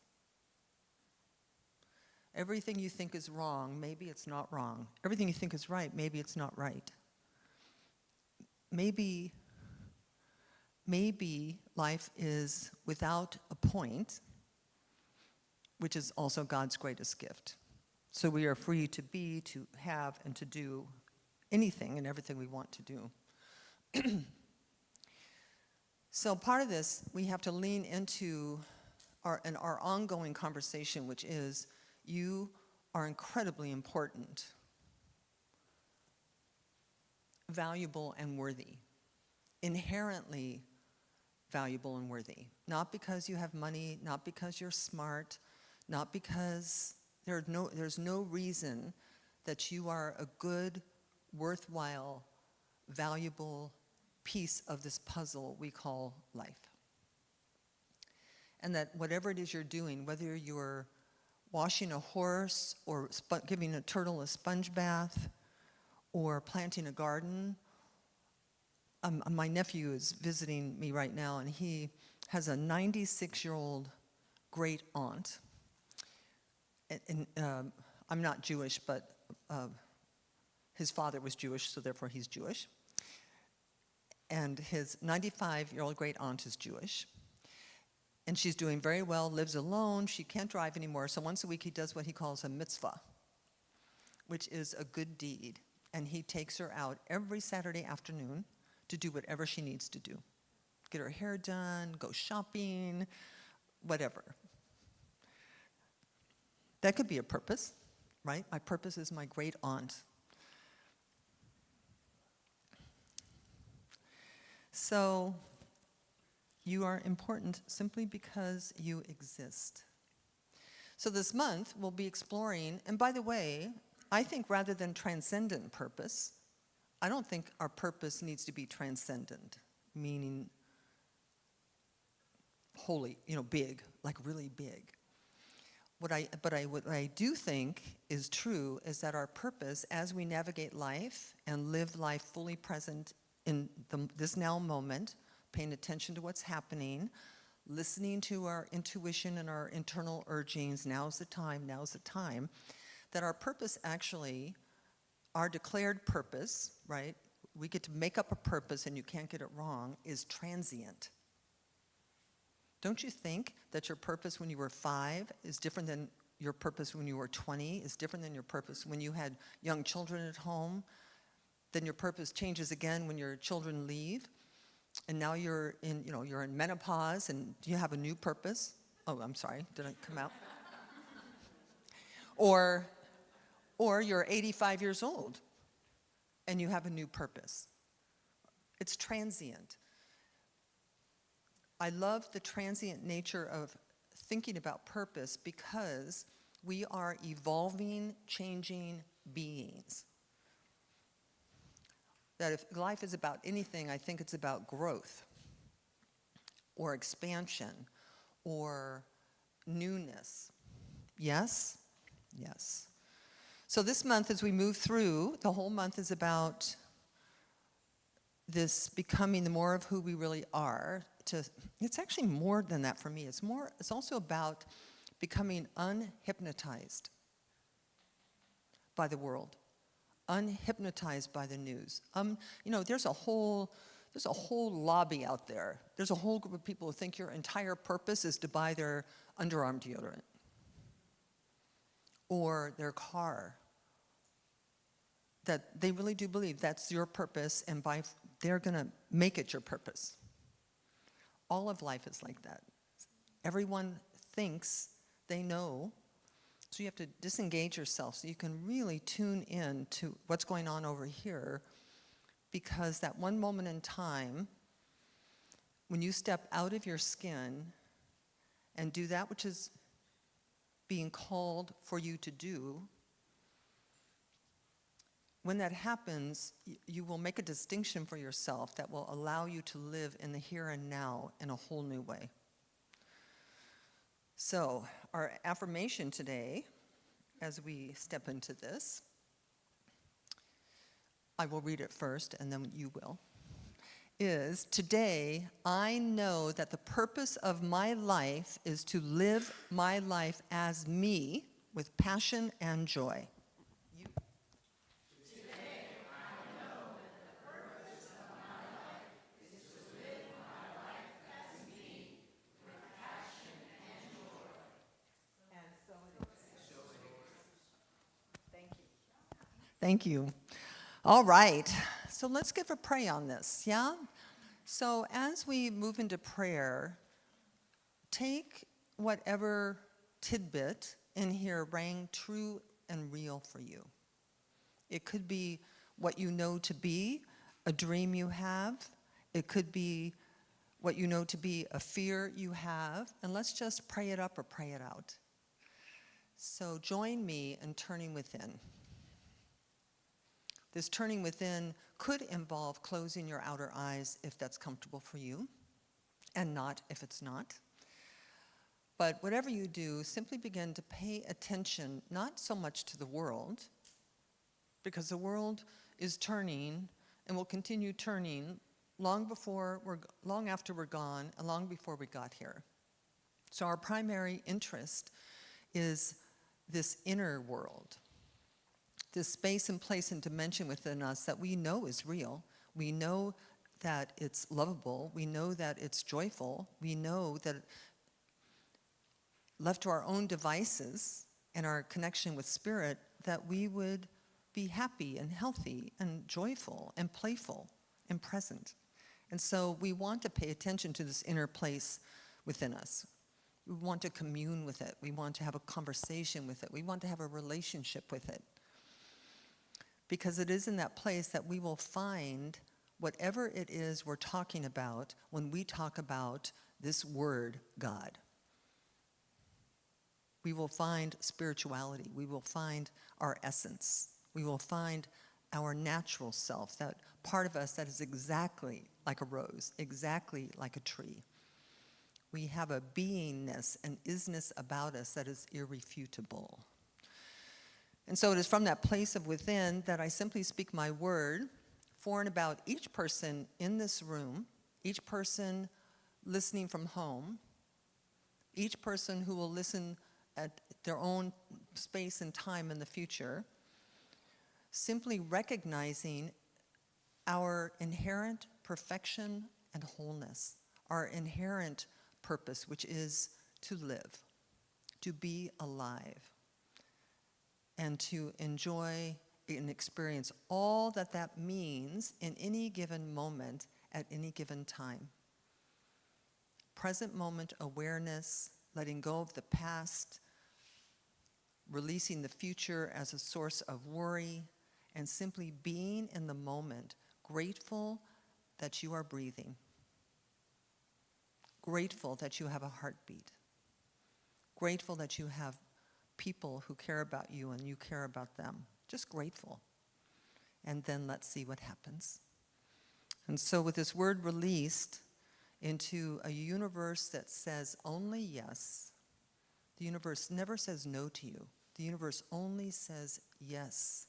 Everything you think is wrong, maybe it's not wrong. Everything you think is right, maybe it's not right. Maybe life is without a point, which is also God's greatest gift. So we are free to be, to have, and to do anything and everything we want to do. So part of this, we have to lean into our ongoing conversation, which is, you are incredibly important, valuable and worthy, inherently valuable and worthy. Not because you have money, not because you're smart, not because there's no reason that you are a good, worthwhile, valuable piece of this puzzle we call life. And that whatever it is you're doing, whether you're washing a horse or giving a turtle a sponge bath or planting a garden. My nephew is visiting me right now, and he has a 96-year-old great aunt. And I'm not Jewish, but his father was Jewish, so therefore he's Jewish. And his 95-year-old great aunt is Jewish. And she's doing very well, lives alone, she can't drive anymore, so once a week he does what he calls a mitzvah, which is a good deed. And he takes her out every Saturday afternoon to do whatever she needs to do. Get her hair done, go shopping, whatever. That could be a purpose, right? My purpose is my great aunt. So, you are important simply because you exist. So this month, we'll be exploring, and by the way, I think rather than transcendent purpose, I don't think our purpose needs to be transcendent, meaning holy, big, like really big. What I do think is true is that our purpose as we navigate life and live life fully present in this now moment, paying attention to what's happening, listening to our intuition and our internal urgings, now's the time, that our purpose actually, our declared purpose, right, we get to make up a purpose and you can't get it wrong, is transient. Don't you think that your purpose when you were 5 is different than your purpose when you were 20 is different than your purpose when you had young children at home. Then your purpose changes again when your children leave. And now you're in, you're in menopause and you have a new purpose. Oh, I'm sorry, did I come out? Or you're 85 years old and you have a new purpose. It's transient. I love the transient nature of thinking about purpose because we are evolving, changing beings. That if life is about anything, I think it's about growth or expansion or newness. Yes? Yes. So this month, as we move through, the whole month is about this becoming the more of who we really are. It's actually more than that for me. It's also about becoming unhypnotized by the world, unhypnotized by the news. There's a whole lobby out there. There's a whole group of people who think your entire purpose is to buy their underarm deodorant or their car. That they really do believe that's your purpose, and they're going to make it your purpose. All of life is like that. Everyone thinks they know, so you have to disengage yourself so you can really tune in to what's going on over here, because that one moment in time, when you step out of your skin and do that which is being called for you to do, when that happens, you will make a distinction for yourself that will allow you to live in the here and now in a whole new way. So, our affirmation today, as we step into this, I will read it first and then you will, is today I know that the purpose of my life is to live my life as me with passion and joy. Thank you. All right. So let's give a pray on this, yeah? So as we move into prayer, take whatever tidbit in here rang true and real for you. It could be what you know to be a dream you have. It could be what you know to be a fear you have. And let's just pray it up or pray it out. So join me in turning within. This turning within could involve closing your outer eyes if that's comfortable for you, and not if it's not. But whatever you do, simply begin to pay attention, not so much to the world, because the world is turning and will continue turning long after we're gone and long before we got here. So our primary interest is this inner world. This space and place and dimension within us that we know is real. We know that it's lovable. We know that it's joyful. We know that left to our own devices and our connection with spirit, that we would be happy and healthy and joyful and playful and present. And so we want to pay attention to this inner place within us. We want to commune with it. We want to have a conversation with it. We want to have a relationship with it. Because it is in that place that we will find whatever it is we're talking about when we talk about this word, God. We will find spirituality. We will find our essence. We will find our natural self, that part of us that is exactly like a rose, exactly like a tree. We have a beingness and isness about us that is irrefutable. And so it is from that place of within that I simply speak my word for and about each person in this room, each person listening from home, each person who will listen at their own space and time in the future, simply recognizing our inherent perfection and wholeness, our inherent purpose, which is to live. to be alive and to enjoy and experience all that that means in any given moment at any given time. Present moment awareness, letting go of the past, releasing the future as a source of worry, and simply being in the moment, grateful that you are breathing, grateful that you have a heartbeat, grateful that you have people who care about you and you care about them. Just grateful. And then let's see what happens. And so with this word released into a universe that says only yes, the universe never says no to you. The universe only says yes.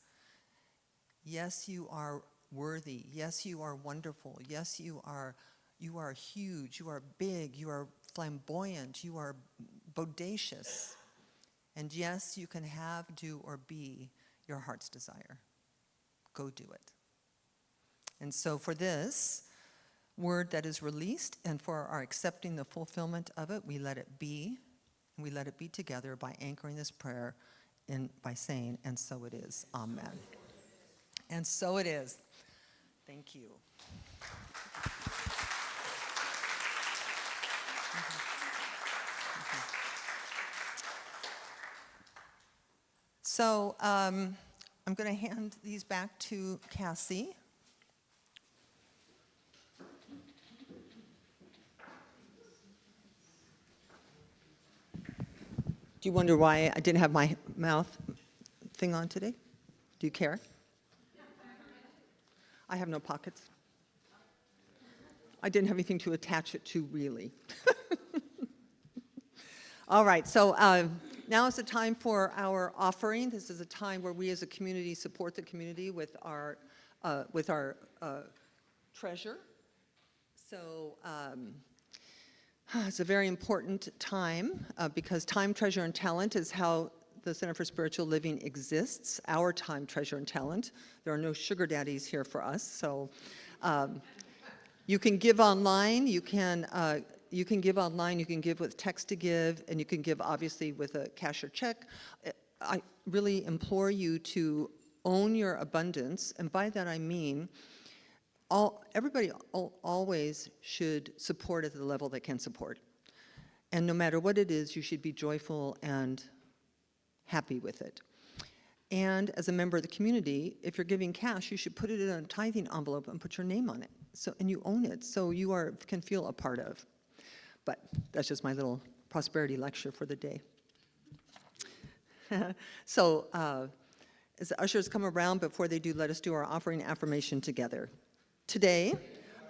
Yes, you are worthy. Yes, you are wonderful. Yes, you are huge. You are big. You are flamboyant. You are bodacious. And yes, you can have, do, or be your heart's desire. Go do it. And so for this word that is released and for our accepting the fulfillment of it, we let it be. And we let it be together by anchoring this prayer by saying, and so it is. Amen. And so it is. Thank you. So I'm going to hand these back to Cassie. Do you wonder why I didn't have my mouth thing on today? Do you care? I have no pockets. I didn't have anything to attach it to, really. All right, so now is the time for our offering. This is a time where we as a community support the community with our treasure. So it's a very important time because time, treasure, and talent is how the Center for Spiritual Living exists, our time, treasure, and talent. There are no sugar daddies here for us, so you can give online, you can give online, you can give with text to give, and you can give obviously with a cash or check. I really implore you to own your abundance, and by that I mean everybody always should support at the level they can support. And no matter what it is, you should be joyful and happy with it. And as a member of the community, if you're giving cash, you should put it in a tithing envelope and put your name on it. And you own it, so you can feel a part of. But that's just my little prosperity lecture for the day. So as the ushers come around, before they do, let us do our offering affirmation together. Today,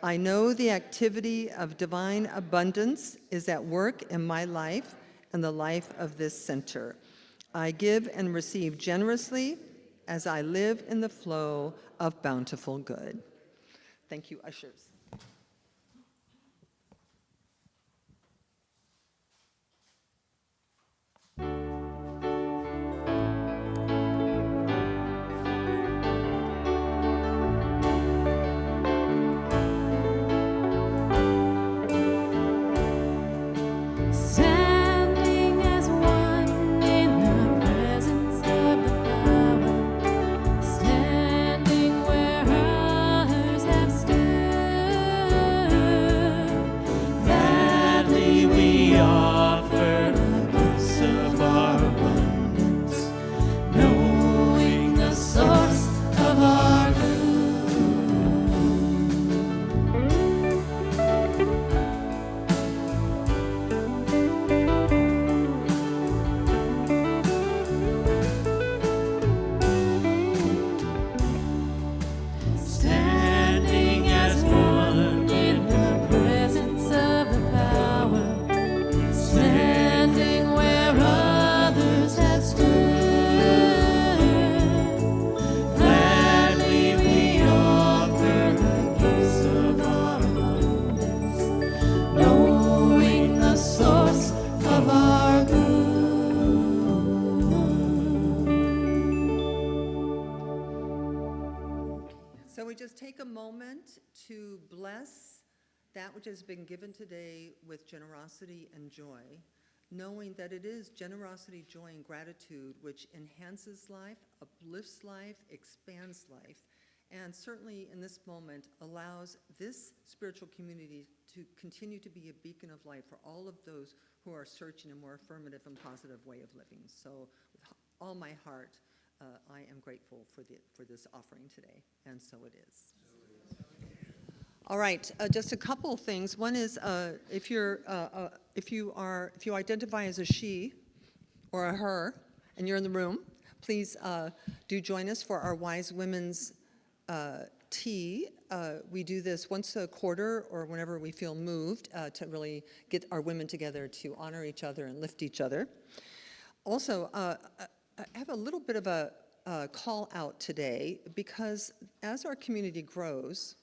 I know the activity of divine abundance is at work in my life and the life of this center. I give and receive generously as I live in the flow of bountiful good. Thank you, ushers. Standing as one in the presence of the power, standing where others have stood. Gladly we offer the gifts of our abundance, knowing the source of our good. Standing as one In the presence of the power, standing where others have stood. gladly we offer the gifts of our abundance, Knowing the source of our good. So we just take a moment to bless that which has been given today with generosity and joy, knowing that it is generosity, joy, and gratitude which enhances life, uplifts life, expands life, and certainly in this moment allows this spiritual community to continue to be a beacon of light for all of those who are searching a more affirmative and positive way of living. So with all my heart, I am grateful for this offering today, and so it is. All right, just a couple of things. One is if you identify as a she or a her, and you're in the room, please do join us for our Wise Women's Tea. We do this once a quarter or whenever we feel moved to really get our women together to honor each other and lift each other. Also, I have a little bit of a call out today because as our community grows,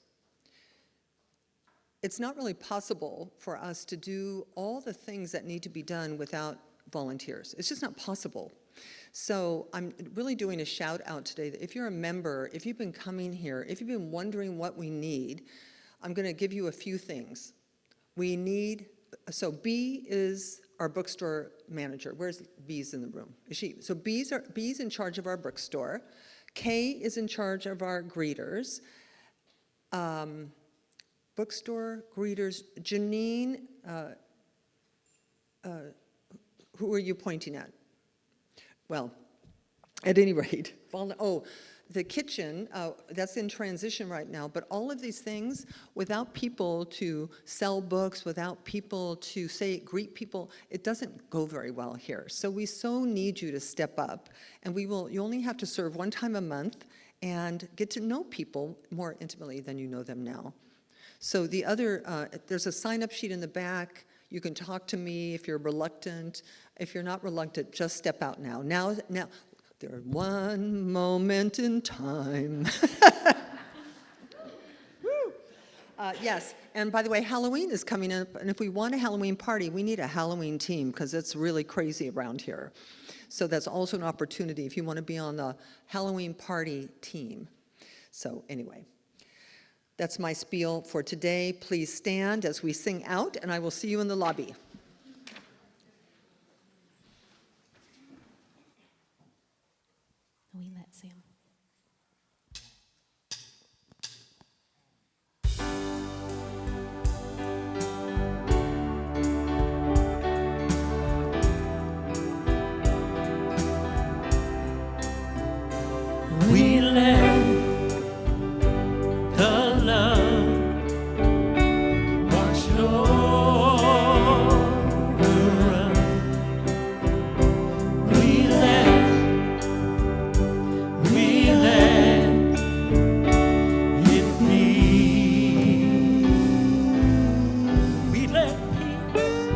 it's not really possible for us to do all the things that need to be done without volunteers. It's just not possible. So I'm really doing a shout out today that if you're a member, if you've been coming here, if you've been wondering what we need, I'm going to give you a few things. We need, so B is our bookstore manager. Where's B's in the room? Is she? So B's in charge of our bookstore. K is in charge of our greeters. Bookstore, greeters, Janine, who are you pointing at? Well, at any rate, the kitchen, that's in transition right now, but all of these things, without people to sell books, without people to greet people, it doesn't go very well here. So we so need you to step up, and you only have to serve one time a month and get to know people more intimately than you know them now. So the other, there's a sign-up sheet in the back. You can talk to me if you're reluctant. If you're not reluctant, just step out now. Now, there's one moment in time. Yes, and by the way, Halloween is coming up, and if we want a Halloween party, we need a Halloween team because it's really crazy around here. So that's also an opportunity if you want to be on the Halloween party team. So anyway. That's my spiel for today. Please stand as we sing out, and I will see you in the lobby. We let Sam. We let the love wash over us. We let it be. We let peace